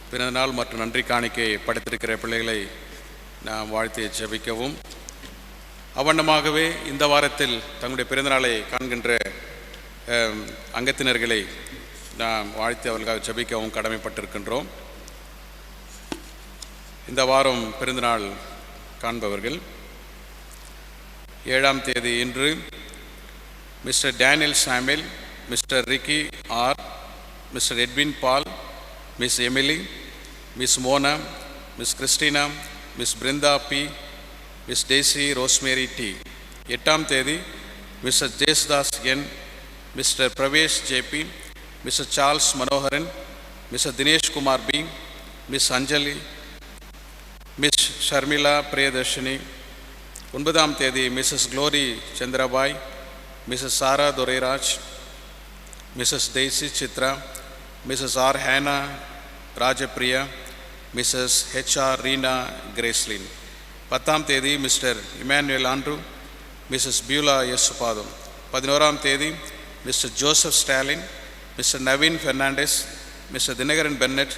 பிறந்த நாள் மற்றும் நன்றி காணிக்கை படைத்திருக்கிற பிள்ளைகளை நாம் வாழ்த்தி ஜெபிக்கவும், அவ்வண்ணமாகவே இந்த வாரத்தில் தங்களுடைய பிறந்தநாளை காண்கின்ற அங்கத்தினர்களை நாம் வாழ்த்தி அவர்களுக்காக ஜெபிக்கவும் கடமைப்பட்டிருக்கின்றோம். இந்த வாரம் பிறந்தநாள் காண்பவர்கள்: 7ஆம் தேதி இன்று mister Daniel Samuel, Mr. Ricky R., Mr. Edwin Paul, Miss Emily, Miss Mona, Miss Christina, Miss Brinda P., Miss Daisy Rosemary T. 8ஆம் தேதி Mr. Jesdas N., Mr. Pravesh JP, Mr. Charles Manoharan, Mr. Dinesh Kumar B., Miss Anjali, Miss Sharmila Priyadarshini. 9ஆம் தேதி Mrs. Glory Chandrabai, Mrs. Sara Dorairaj, Mrs. Daisy Chitra, Mrs. R. Hannah Rajapriya, Mrs. H.R. Reena Gracelyn. 10ஆம் தேதி Mr. Emmanuel Andrew, Mrs. Beulah S. Supadam. 11ஆம் தேதி Mr. Joseph Stalin, Mr. Naveen Fernandez, Mr. Dinagaran Bennett,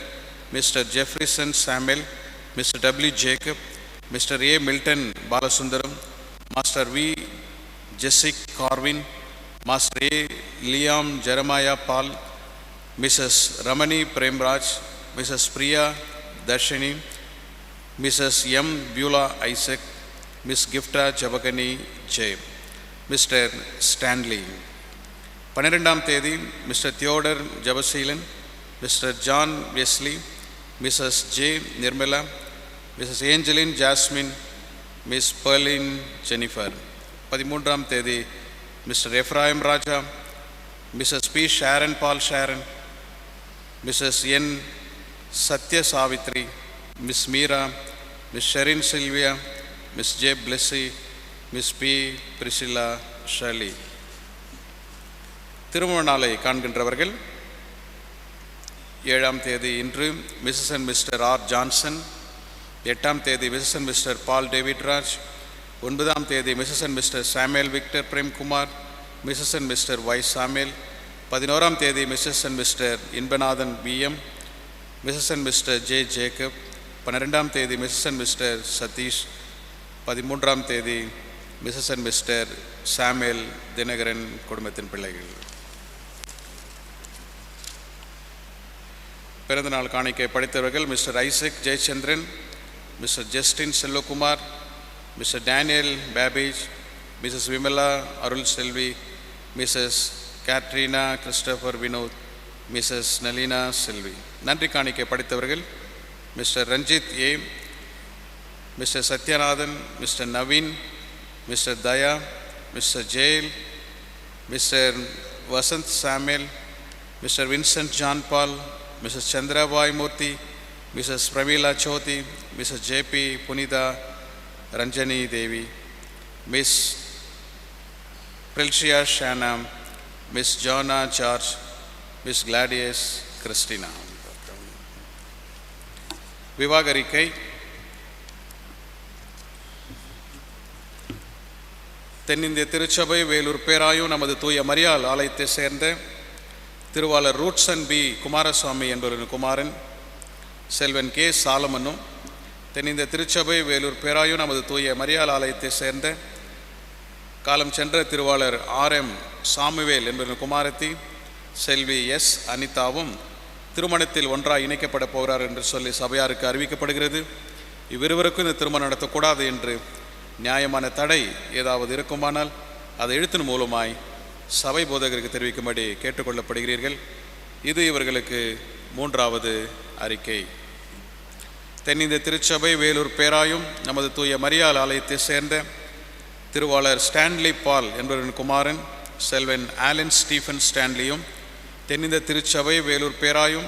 Mr. Jefferson Samuel, Mr. W. Jacob, Mr. A. Milton Balasundaram, Master V. Jessic Corwin, Master A. Liam Jeremiah Paul, Mrs. Ramani Premraj, Mrs. Priya Darshini, Mrs. M. Beulah Isaac, Miss Gifta Jabagani J. Mr. Stanley. 12ஆம் தேதி Mr. Theodore Jabasilan, Mr. John Wesley, Mrs. J. Nirmala, Mrs. Angeline Jasmine, Miss Pearline Jennifer. 13ஆம் தேதி Mr. Ephraim Raja, Mrs. P. Sharon Paul Sharon, Mrs. N. Satya Savitri, Miss Meera, Miss Sherin Sylvia, Miss J. Blessy, Miss P. Priscilla Shirley. திருமண நாளை காண்கின்றவர்கள் 7ஆம் தேதி இன்று Mrs. and Mr. R. Johnson. 8ஆம் தேதி Mrs. and Mr. Paul David Raj. 9ஆம் தேதி Mrs. and Mr. Samuel Victor Prem Kumar, Mrs. and Mr. Y. Samuel. 11ஆம் தேதி Mrs. and Mr. Inbanathan B.M., Mrs. and Mr. J. Jacob. 12ஆம் தேதி Mrs. and Mr. Satish. 13ஆம் தேதி Mrs. and Mr. Samuel Dinagaran குடும்பத்தின் பிள்ளைகள். பிறந்தநாள் காணிக்கை படைத்தவர்கள் Mr. Isaac Jayachandran, Mr. Justin Selvakumar, Mr. Daniel Babbage, Mrs. Vimala Arul Selvi, Mrs. Katrina Christopher Vinod, Mrs. Nalina Selvi. நன்றி காணிக்கை படைத்தவர்கள் Mr. Ranjit A., Mr. Satyanathan, Mr. Naveen, Mr. Daya, Mr. Jail, Mr. Vasant Samuel, Mr. Vincent John Paul, Mrs. Chandra Bhai Murthy, Mrs. Pramila Choti, Mrs. J.P. Punita Ranjani Devi, Miss Prilcia Shanam, Miss Jonna George, Miss Gladys Christina. விவாகரிக்கை. தென்னிந்திய திருச்சபை வேலூர் பேராயும் நமது தூய மரியாள் ஆலயத்தை சேர்ந்த திருவாளர் ரூட்சன் பி. குமாரசுவாமி என்பவரின் குமாரன் செல்வன் கே. சாலமனும், தென்னிந்திய திருச்சபை வேலூர் பேராயும் நமது தூய மரியாள் ஆலயத்தை சேர்ந்த காலம் சென்ற திருவாளர் R.M. சாமுவேல் என்பவரின் குமாரத்தி செல்வி S. அனிதாவும் திருமணத்தில் ஒன்றாக இணைக்கப்பட போகிறார் என்று சொல்லி சபையாருக்கு அறிவிக்கப்படுகிறது. இவ்விருவருக்கும் இந்த திருமணம் நடத்தக்கூடாது என்று நியாயமான தடை ஏதாவது இருக்குமானால் அதை எழுத்தின் மூலமாய் சபை போதகருக்கு தெரிவிக்கும்படி கேட்டுக்கொள்ளப்படுகிறீர்கள். இது இவர்களுக்கு 3வது அறிக்கை. தென்னிந்திய திருச்சபை வேலூர் பேராயும் நமது தூய மரியாள் ஆலயத்தை சேர்ந்த திருவாளர் ஸ்டான்லி பால் என்பவரின் குமாரன் செல்வன் ஆலன் ஸ்டீஃபன் ஸ்டான்லியும், தென்னிந்திய திருச்சபை வேலூர் பேராயும்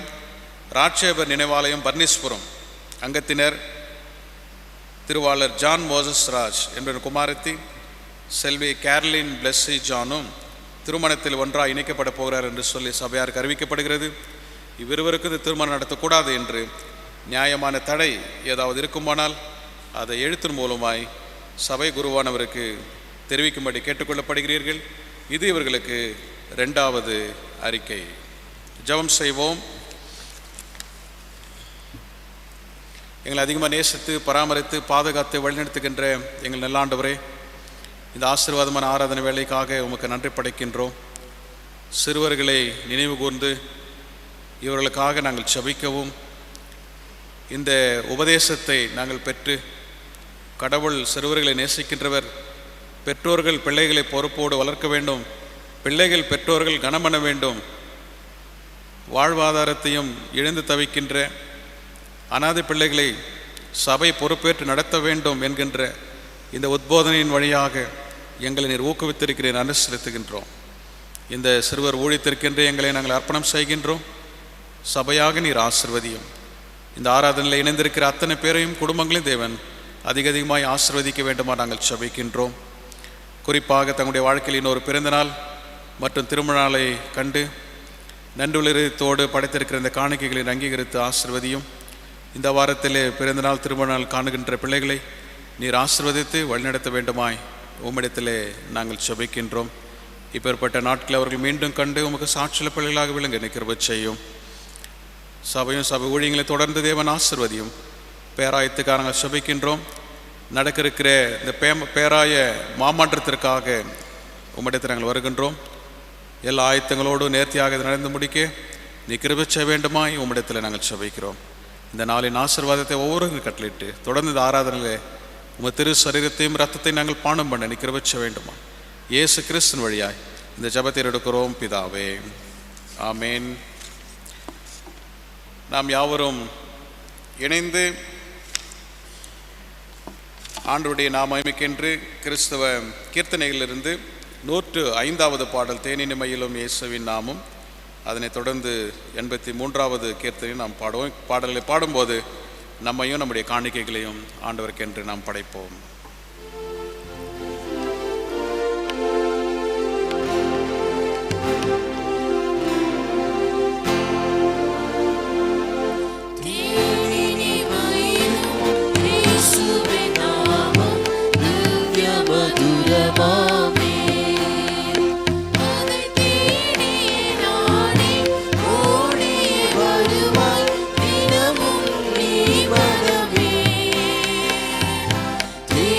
ராட்சேபர் நினைவாலயம் பர்னிஸ்புரம் அங்கத்தினர் திருவாளர் ஜான் மோசஸ் ராஜ் என்பவரின் குமாரத்தி செல்வி கேர்லின் பிளஸ்ஸி ஜானும் திருமணத்தில் ஒன்றாக இணைக்கப்பட போகிறார் என்று சொல்லி சபையாருக்கு அறிவிக்கப்படுகிறது. இவ்விருவருக்கு இந்த திருமணம் நடத்தக்கூடாது என்று நியாயமான தடை ஏதாவது இருக்குமானால் அதை எழுத்தின் மூலமாய் சபை குருவானவருக்கு தெரிவிக்கும்படி கேட்டுக்கொள்ளப்படுகிறீர்கள். இது இவர்களுக்கு 2வது அறிக்கை. ஜெபம் செய்வோம். எங்களை அதிகமாக நேசித்து பராமரித்து பாதுகாத்து வழிநடத்துகின்ற எங்கள் நல்லாண்டவரே, இந்த ஆசீர்வாதமான ஆராதனை வேலைக்காக உமக்கு நன்றி படைக்கின்றோம். சிறுவர்களை நினைவு கூர்ந்து இவர்களுக்காக நாங்கள் செபிக்கவும், இந்த உபதேசத்தை நாங்கள் பெற்று கடவுள் சிறுவர்களை நேசிக்கின்றவர், பெற்றோர்கள் பிள்ளைகளை பொறுப்போடு வளர்க்க வேண்டும் பிள்ளைகள் பெற்றோர்கள் கனம் பண்ண வேண்டும். வாழ்வாதாரத்தையும் இழந்து தவிக்கின்ற அனாதை பிள்ளைகளை சபை பொறுப்பேற்று நடத்த வேண்டும் என்கின்ற இந்த உத்போதனையின் வழியாக எங்களை நீர் ஊக்குவித்திருக்கிறேன், நன்றி செலுத்துகின்றோம். இந்த சிறுவர் ஊழியத்திற்கென்று எங்களை நாங்கள் அர்ப்பணம் செய்கின்றோம். சபையாக நீர் ஆசிர்வதியும். இந்த ஆராதனையில் இணைந்திருக்கிற அத்தனை பேரையும் குடும்பங்களையும் தேவன் அதிகமாய் ஆசிர்வதிக்க வேண்டுமா நாங்கள் சபிக்கின்றோம். குறிப்பாக தங்களுடைய வாழ்க்கையில் இன்னொரு பிறந்தநாள் மற்றும் திருமண நாளை கண்டு நன்றுலத்தோடு படைத்திருக்கிற இந்த காணிக்கைகளை அங்கீகரித்து ஆசிர்வதியும். இந்த வாரத்திலே பிறந்தநாள் திருமண நாள் காணுகின்ற பிள்ளைகளை நீர் ஆசிர்வதித்து வழிநடத்த வேண்டுமாய் உம்மிடத்திலே நாங்கள் சபிக்கின்றோம். இப்பேற்பட்ட நாட்களை அவர்கள் மீண்டும் கண்டு உமக்கு சாட்சிய பிள்ளைகளாக விளங்க நிற்கிற செய்யும். சபையும் சபை ஊழியங்களை தொடர்ந்து தேவன் ஆசிர்வதியும். பேராயத்துக்காக நாங்கள் சபிக்கின்றோம். நடக்க இருக்கிற இந்த பேராய மாமன்றத்திற்காக உம்மிடத்தில் நாங்கள் வருகின்றோம். எல்லா ஆயத்தங்களோடு நேர்த்தியாக இதை நடந்து முடிக்க நீ கிருபை செய்ய வேண்டுமாய் உம்மிடத்தில் நாங்கள் சபிக்கிறோம். இந்த நாளின் ஆசீர்வாதத்தை ஒவ்வொரு கட்டளிட்டு தொடர்ந்து இந்த ஆராதனையிலே உங்கள் திரு சரீரத்தையும் ரத்தத்தையும் நாங்கள் பானம் பண்ண நீ கிருபை செய்ய வேண்டுமா. இயேசு கிறிஸ்துவின் வழியாய் இந்த ஜெபத்தை எடுக்கிறோம் பிதாவே, ஆமேன். நாம் யாவரும் இணைந்து ஆண்டவருடைய மகிமைக்கென்று கிறிஸ்தவ கீர்த்தனைகளிலிருந்து 105வது பாடல் தேனினி மயிலும் இயேசுவின் நாமம், அதனைத் தொடர்ந்து 83வது கீர்த்தனை நாம் பாடுவோம். பாடல்களை பாடும்போது நம்மையும் நம்முடைய காணிக்கைகளையும் ஆண்டவருக்கென்று நாம் படைப்போம். Dear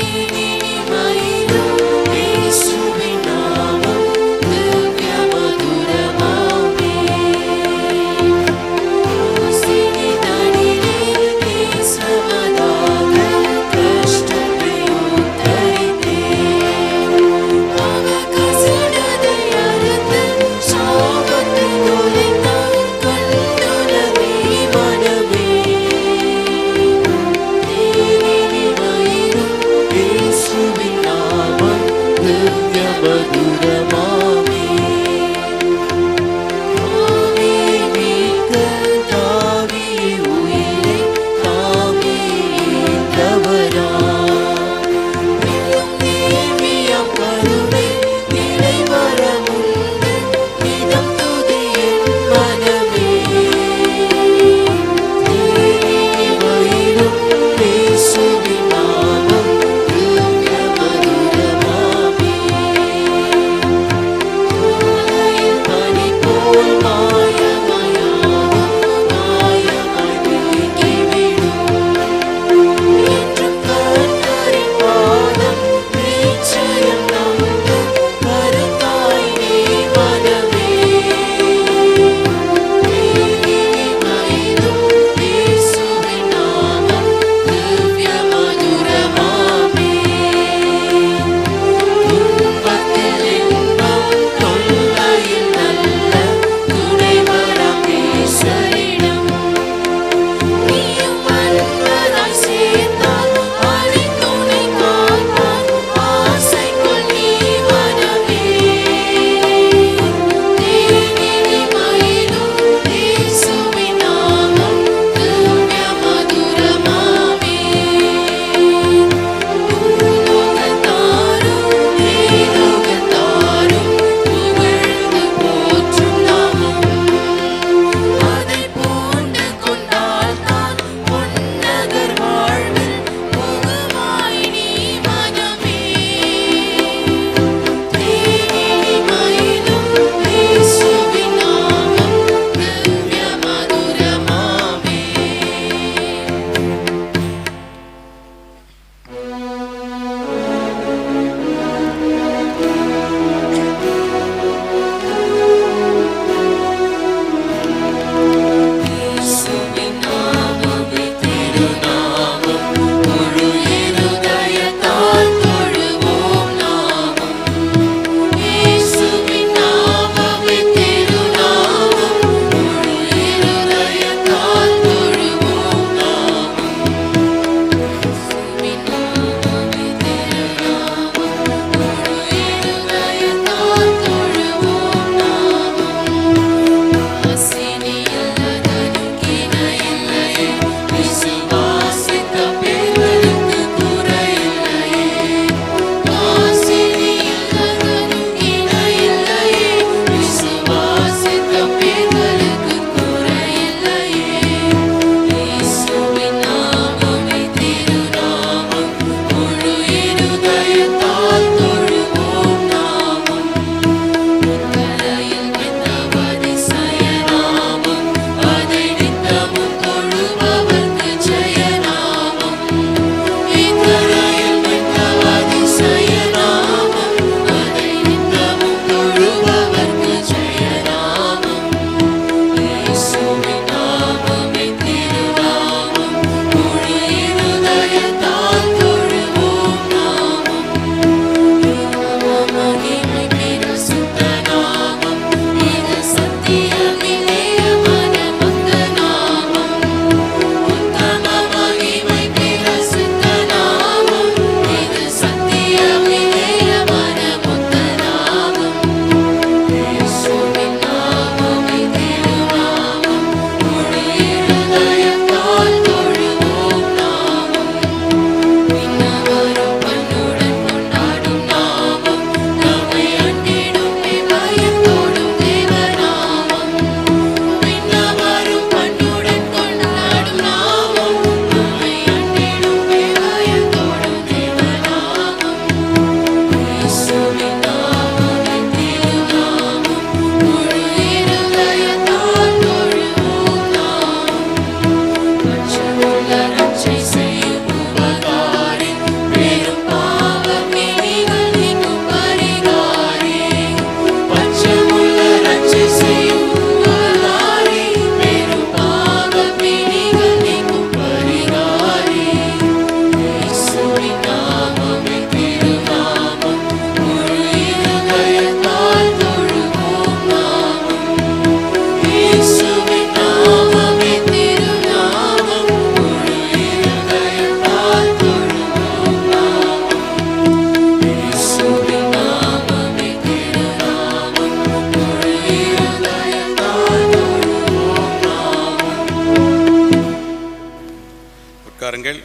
உட்காருங்கள்.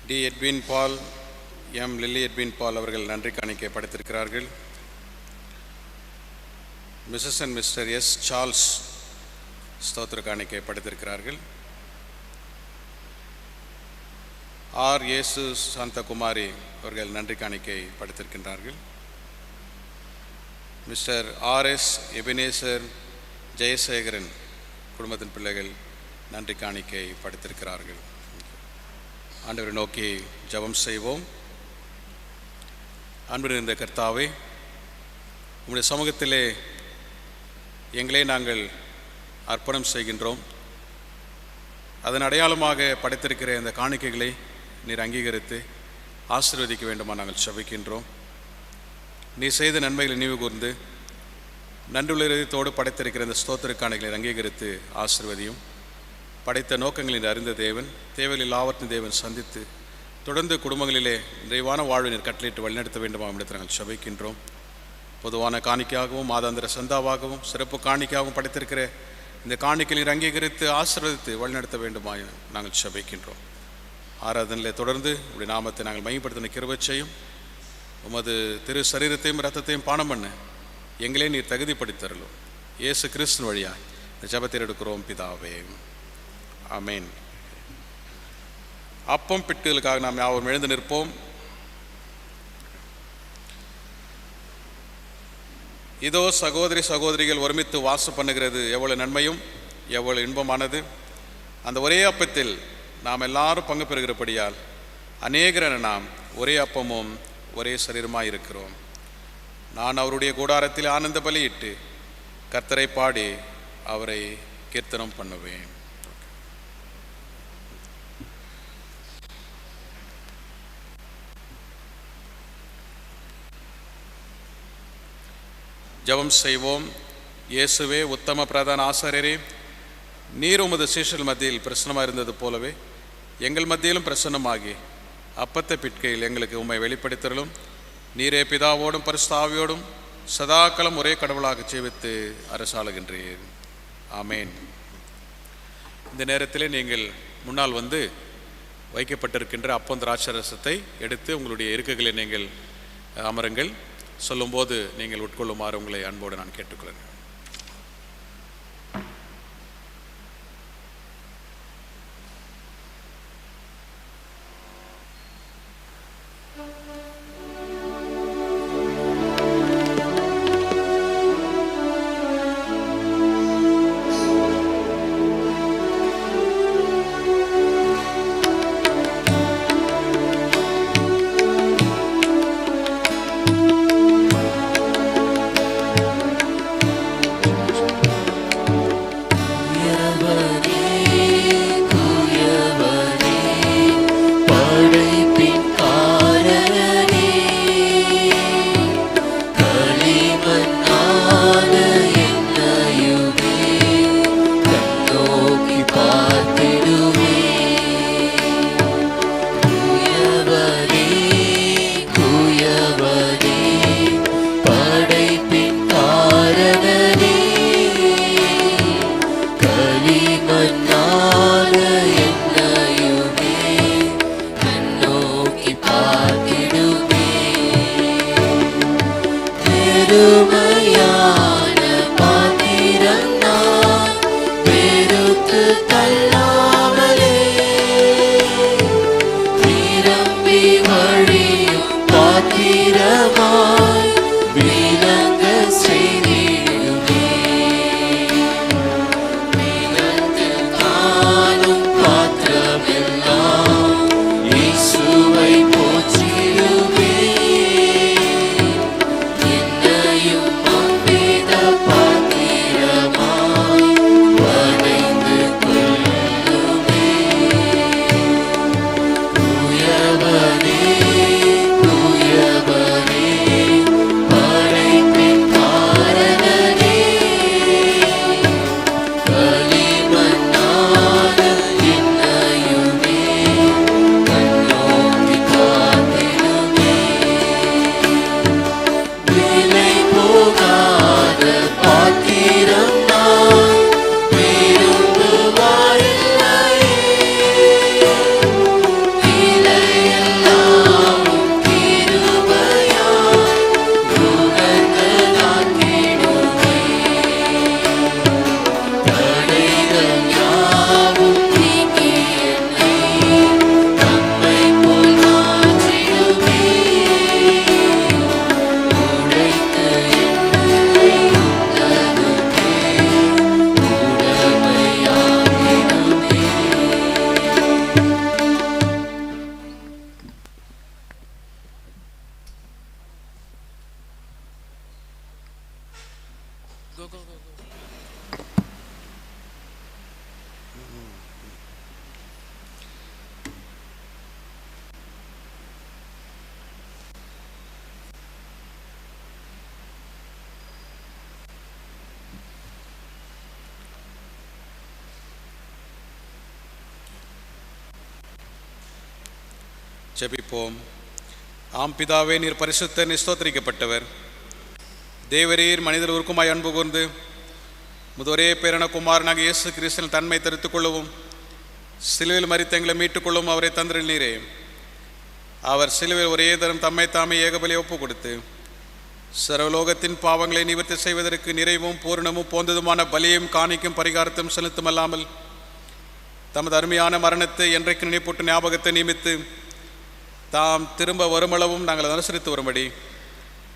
D Edwin Paul, M Lilly Edwin Paul அவர்கள் நன்றி காணிக்கை படைத்திருக்கிறார்கள். Mrs and Mr S Charles ஸ்தோத்திர காணிக்கை படைத்திருக்கிறார்கள். ஆர் இயேசு சாந்தகுமாரி அவர்கள் நன்றி காணிக்கை படைத்திருக்கின்றார்கள். மிஸ்டர் ஆர்எஸ் எபினேசர் ஜெயசேகரன் குடும்பத்தின் பிள்ளைகள் நன்றி காணிக்கை படைத்திருக்கிறார்கள். ஆண்டவரை நோக்கி ஜெபம் செய்வோம். அன்பு நிறைந்த கர்த்தாவே, உம்முடைய சமூகத்திலே எங்களே நாங்கள் அர்ப்பணம் செய்கின்றோம். அதன் அடையாளமாக படைத்திருக்கிற இந்த காணிக்கைகளை நீர் அங்கீகரித்து ஆசீர்வதிக்க வேண்டுமா நாங்கள் செபிக்கின்றோம். நீ செய்த நன்மைகளை நினைவு கூர்ந்து நன்றுள்ள இதயத்தோடு படைத்திருக்கிற இந்த ஸ்தோத்திர காணிக்கைகளை அங்கீகரித்து ஆசீர்வதியும். படைத்த நோக்கங்களில் அறிந்த தேவன், தேவையில் எல்லாவற்றின் தேவன் சந்தித்து தொடர்ந்து குடும்பங்களிலே நிறைவான வாழ்வை நீர் கட்டளையிட்டு வழிநடத்த வேண்டுமா இடத்தில் நாங்கள் செபிக்கின்றோம். பொதுவான காணிக்கையாகவும் மாதாந்திர சந்தாவாகவும் சிறப்பு காணிக்கையாகவும் படைத்திருக்கிற இந்த காணிக்கை நீர் அங்கீகரித்து ஆசீர்வதித்து வழிநடத்த வேண்டுமா நாங்கள் செபிக்கின்றோம். ஆராதனையிலே தொடர்ந்து உடைய நாமத்தை நாங்கள் மையப்படுத்தின கிருபை செய்யும். உமது திரு சரீரத்தையும் இரத்தத்தையும் பானம் பண்ண எங்களே நீர் தகுதிப்படுத்தருளும். இயேசு கிறிஸ்து வழியாய் இந்த ஜெபத்தை எடுக்கிறோம் பிதாவே, ஆமென். அப்பம் பிட்டுகளுக்காக நாம் யாவரும் எழுந்து நிற்போம். இதோ சகோதரி சகோதரிகள் ஒருமித்து வாசம் பண்ணுகிறது எவ்வளவு நன்மையும் எவ்வளவு இன்பமானது. அந்த ஒரே அப்பத்தில் நாம் எல்லாரும் பங்கு பெறுகிறபடியால் அநேகர நாம் ஒரே அப்பமும் ஒரே சரீரமாய் இருக்கிறோம். நான் அவருடைய கூடாரத்தில் ஆனந்த பலியிட்டு கர்த்தரை பாடி அவரை கீர்த்தனம் பண்ணுவேன். ஜெபம் செய்வோம். இயேசுவே, உத்தம பிரதான ஆசாரியரே, நீர் உமது சீஷர்கள் மத்தியில் பிரசன்னமாக இருந்தது போலவே எங்கள் மத்தியிலும் பிரசன்னமாகி அப்பத்தை பிட்கையில் எங்களுக்கு உம்மை வெளிப்படுத்தலும். நீரே பிதாவோடும் பரிசுத்த ஆவியோடும் சதாக்களம் ஒரே கடவுளாக சேவித்து அரசாளுகின்றீர். ஆமேன். இந்த நேரத்திலே நீங்கள் முன்னால் வந்து வைக்கப்பட்டிருக்கின்ற அப்பம் திராட்சரசத்தை எடுத்து உங்களுடைய இருக்கைகளை நீங்கள் அமருங்கள். சொல்லும்போது நீங்கள் உட்கொள்ளுமாறு உங்களை அன்போடு நான் கேட்டுக்கொள்கிறேன். ஜெபிப்போம். ஆம் பிதாவே, நீர் பரிசுத்தர், ஸ்தோத்திரிக்கப்பட்டவர். தேவரீர் மனிதர் உருக்குமாய் அன்பு கூர்ந்து முதொரே பேரான குமாரனாக இயேசு கிறிஸ்துவின் தன்மை தரித்துக் கொள்ளவும் சிலுவையில் மரித்து எங்களை மீட்டுக் கொள்ளவும் அவரை தந்திருந்தீரே. அவர் சிலுவையில் ஒரே தரம் தம்மை தாமே ஏகபலி ஒப்பு கொடுத்து சர்வலோகத்தின் பாவங்களை நிவர்த்தி செய்வதற்கு நிறைவும் பூரணமும் போந்ததுமான பலியும் காணிக்கும் பரிகாரத்தையும் செலுத்துமல்லாமல் தமது அருமையான மரணத்தை என்றைக்கு நினைப்பூட்டு ஞாபகத்தை நியமித்து தாம் திரும்ப வருமளவும் நாங்கள் அனுசரித்து வரும்படி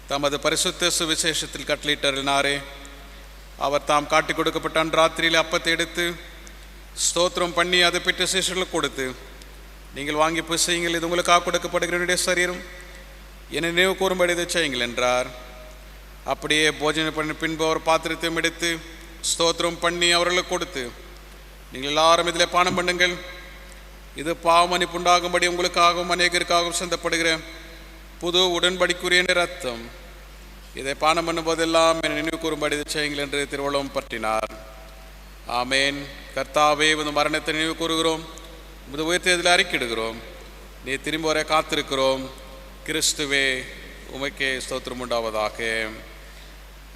தமது பரிசுத்த சுவிசேஷத்தில் கட்டளையிட்டாரே. அவர் தாம் காட்டிக் கொடுக்கப்பட்ட அன்றாத்திரியில் அப்பத்தை எடுத்து ஸ்தோத்திரம் பண்ணி அதை பெற்ற சீஷர்களுக்கு கொடுத்து, நீங்கள் வாங்கி புசியுங்கள், இது உங்களுக்காக கொடுக்கப்படுகிற என்னுடைய சரீரம், என்னை நினைவு கூறும்படி இதை செய்யுங்கள் என்றார். அப்படியே போஜனம் பண்ணி பின்பு அவர் பாத்திரத்தையும் எடுத்து ஸ்தோத்திரம் பண்ணி அவர்களுக்கு கொடுத்து, நீங்கள் எல்லாரும் இதில் பானம் பண்ணுங்கள், இது பாவமன்னிப்பு உண்டாகும்படி உங்களுக்காகவும் அநேகருக்காகவும் சிந்தப்படுகிற புது உடன்படிக்குரிய ரத்தம், இதை பானம் பண்ணும்போதெல்லாம் என்னை நினைவு கூறும்படி இதை செய்யுங்கள் என்று திருவள்ளுவம் பற்றினார். ஆமேன். கர்த்தாவே, உமது மரணத்தை நினைவு கூறுகிறோம், உமது உயிர்த்தெழுதலை அறிக்கையிடுகிறோம், நீ திரும்ப வர காத்திருக்கிறோம். கிறிஸ்துவே, உமக்கே ஸ்தோத்திரம் உண்டாவதாக.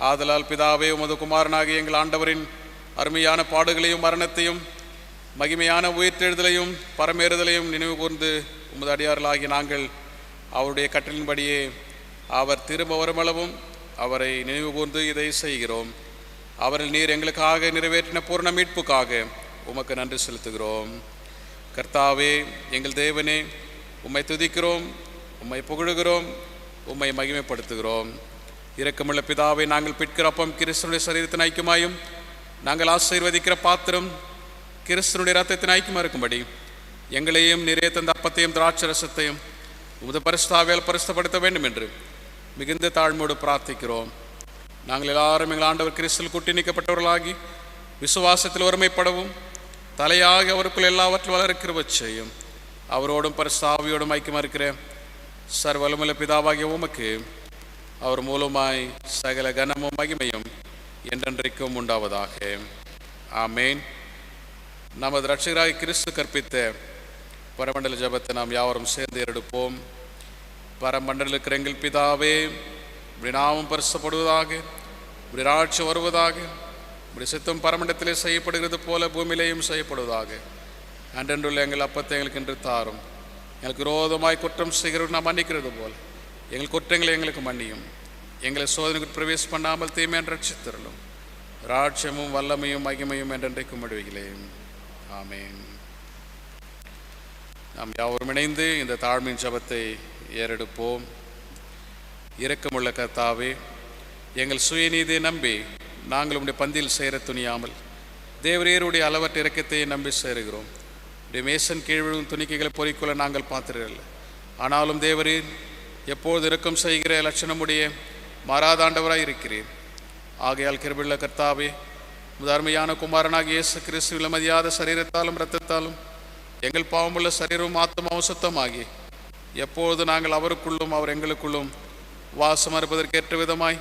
ஆதலால் பிதாவே, உமது குமாரனாகிய எங்கள் ஆண்டவரின் அருமையான பாடுகளையும் மரணத்தையும் மகிமையான உயிர்த்தெழுதலையும் பரமேறுதலையும் நினைவு கூர்ந்து உமது அடியார்களாகிய நாங்கள் அவருடைய கட்டளின்படியே அவர் திரும்ப வருமளவும் அவரை நினைவு கூர்ந்து இதை செய்கிறோம். அவரில் நீர் எங்களுக்காக நிறைவேற்றின பூர்ண மீட்புக்காக உமக்கு நன்றி செலுத்துகிறோம். கர்த்தாவே, எங்கள் தேவனே, உம்மை துதிக்கிறோம், உம்மை புகழுகிறோம், உம்மை மகிமைப்படுத்துகிறோம். இரக்கமுள்ள பிதாவை, நாங்கள் பிற்கிற அப்பம் கிறிஸ்துனுடைய சரீரத்தின் ஐக்கியமாயும் நாங்கள் ஆசீர்வதிக்கிற பாத்திரம் கிறிஸ்துனுடைய இரத்தத்தின் ஐக்கியமாக இருக்கும்படி எங்களையும் நிறைய தந்த அப்பத்தையும் திராட்சரசத்தையும் உமது பரிசுத்தாவியால் பரிசுத்தப்படுத்த வேண்டும் என்று மிகுந்த தாழ்மையோடு பிரார்த்திக்கிறோம். நாங்கள் எல்லாரும் எங்கள் ஆண்டவர் கிறிஸ்துவில் குட்டி நீக்கப்பட்டவர்களாகி விசுவாசத்தில் ஒருமைப்படவும் தலையாக அவருக்குள் எல்லாவற்றிலும் வளர்க்கிற செய்யும். அவரோடும் பரிசுத்தாவியோடும் ஐக்கியமாக இருக்கிற சர்வலமுள்ள பிதாவாகிய உமக்கு அவர் மூலமாய் சகல கனமும் மகிமையும் என்றென்றைக்கும் உண்டாவதாக. ஆமேன். நமது இரட்சகராகிய கிறிஸ்து கற்பித்த பரமண்டல ஜெபத்தை நாம் யாவரும் சேர்ந்து எடுப்போம். பரமண்டலில் இருக்கிற எங்கள் பிதாவே, இப்படி நாமும் பரிசுத்தப்படுவதாக, இப்படி ராட்சியம் வருவதாக, இப்படி சித்தம் பரமண்டலத்திலே செய்யப்படுகிறது போல பூமியிலேயும் செய்யப்படுவதாக. அன்றென்றுள்ள எங்கள் அப்பத்தை எங்களுக்கு இன்று தாரும். எங்களுக்கு விரோதமாய் குற்றம் செய்கிறவர்கள் நாம் மன்னிக்கிறது போல எங்கள் குற்றங்களை எங்களுக்கு மன்னியும். எங்களை சோதனைக்கு பிரவேசம் பண்ணாமல் தீமையை ரட்சித்தருளும். ராட்சியமும் வல்லமையும் மகிமையும் என்றென்றைக்கும் அடைவிகளேன். ஆமேன். நாம் யாவரும் இணைந்து இந்த தாழ்மையின் ஜெபத்தை ஏறெடுப்போம். இரக்கமுள்ள கர்த்தாவே, எங்கள் சுயநீதியை நம்பி நாங்கள் உடைய பந்தியில் சேர துணியாமல் தேவரீருடைய அளவற்ற இரக்கத்தை நம்பி சேருகிறோம். உடைய மேசன் கீழ்விழும் துணிக்கைகளை பொறிக்கொள்ள நாங்கள் பாத்திரர்கள். ஆனாலும் தேவரீர் எப்போது இரக்கம் செய்கிற லட்சணமுடைய மாறாதாண்டவராய் இருக்கிறீர். ஆகையால் கிருபையுள்ள கர்த்தாவே, அருமையான குமாரனாகிய இயேசு கிறிஸ்து இளமதியாத சரீரத்தாலும் இரத்தத்தாலும் எங்கள் பாவமுள்ள சரீரமும் ஆத்மாவும் சுத்தமாகி எப்போது நாங்கள் அவருக்குள்ளும் அவர் எங்களுக்குள்ளும் வாசம் இருப்பதற்கேற்ற விதமாய்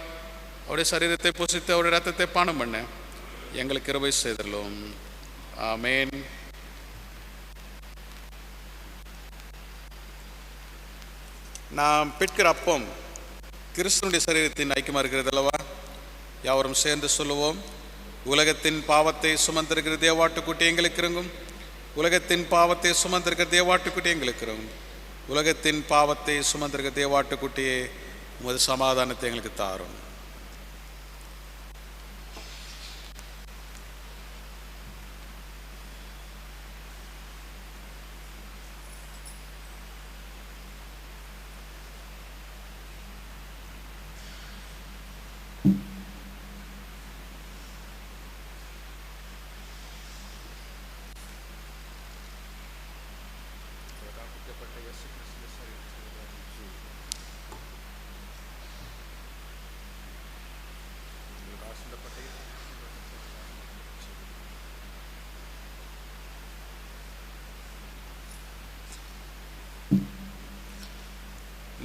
அவருடைய சரீரத்தை புசித்து அவருடைய இரத்தத்தை பானம் பண்ண எங்களுக்கு கிருபை செய்தருளும். ஆமேன். நாம் பிற்கிற அப்பம் கிறிஸ்துனுடைய சரீரத்தின் ஐக்கியமாக இருக்கிறது அல்லவா? யாவரும் சேர்ந்து சொல்லுவோம். உலகத்தின் பாவத்தை சுமந்திருக்கிற தேவாட்டுக்குட்டி எங்களுக்கு இறங்கும். உலகத்தின் பாவத்தை சுமந்திருக்கிற தேவாட்டுக்குட்டி எங்களுக்கு இறங்கும். உலகத்தின் பாவத்தை சுமந்திருக்கிற தேவாட்டுக்குட்டியே, உமது சமாதானத்தை எங்களுக்கு தாரும்.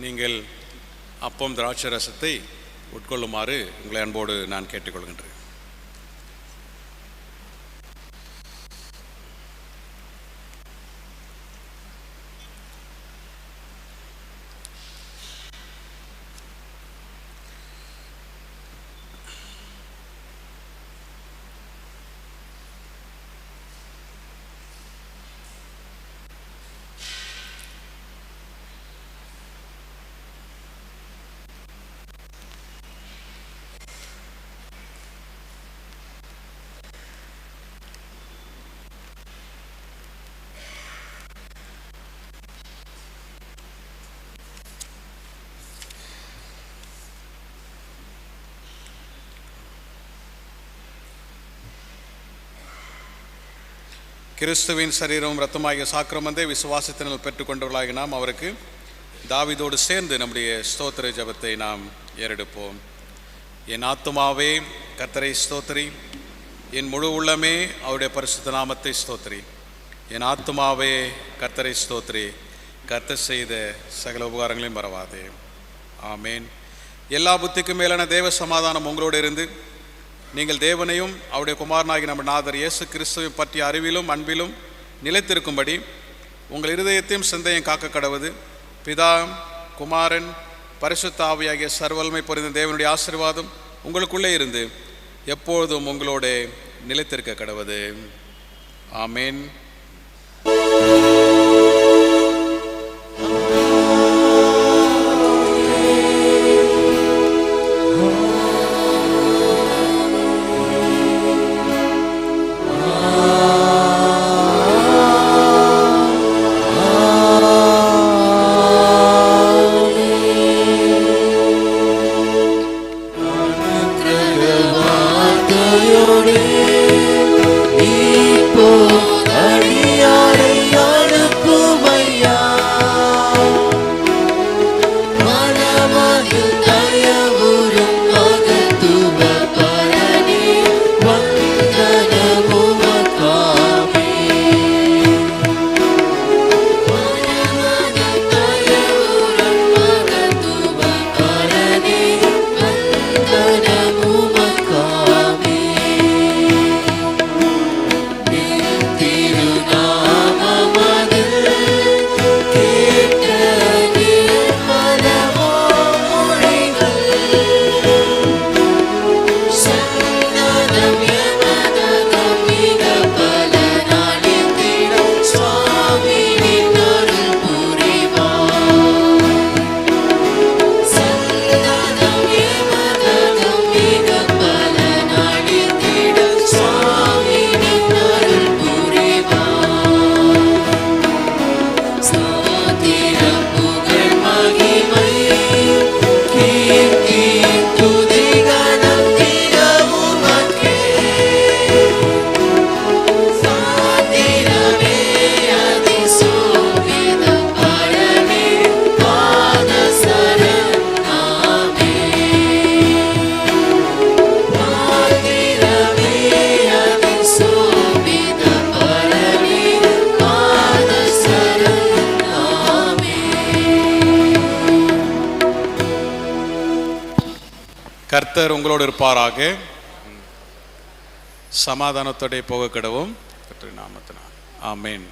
நீங்கள் அப்பம் திராட்சை ரசத்தை உட்கொள்ளுமாறு உங்களை அன்போடு நான் கேட்டுக்கொள்கின்றேன். கிறிஸ்துவின் சரீரம் இரத்தமாகிய சாக்கிரமத்தை விசுவாசத்தினால் பெற்றுக்கொண்டவர்களாகி நாம் அவருக்கு தாவீதோடு சேர்ந்து நம்முடைய ஸ்தோத்திர ஜெபத்தை நாம் ஏறெடுப்போம். என் ஆத்துமாவே கர்த்தரை ஸ்தோத்திரி, என் முழு உள்ளமே அவருடைய பரிசுத்த நாமத்தை ஸ்தோத்திரி. என் ஆத்துமாவே கர்த்தரை ஸ்தோத்திரி, கர்த்தர் செய்த சகல உபகாரங்களையும் மறவாதே. ஆமேன். எல்லா புத்திக்கும் மேலான தேவ சமாதானம் உங்களோடு இருந்து நீங்கள் தேவனையும் அவருடைய குமாரனாகி நம்ம நாதர் இயேசு கிறிஸ்துவை பற்றிய அறிவிலும் அன்பிலும் நிலைத்திருக்கும்படி உங்கள் இருதயத்தையும் சிந்தையும் காக்க கடவுது. பிதா, குமாரன், பரிசுத்த ஆவியாகிய சர்வல்மை பொருந்த தேவனுடைய ஆசீர்வாதம் உங்களுக்குள்ளே இருந்து எப்பொழுதும் உங்களோட நிலைத்திருக்க கடவது. ஆமேன். கர்த்தர் உங்களோடு இருப்பாராக. சமாதானத்தோட போக கடவும். கர்த்தரின் நாமத்தினால் ஆமென்.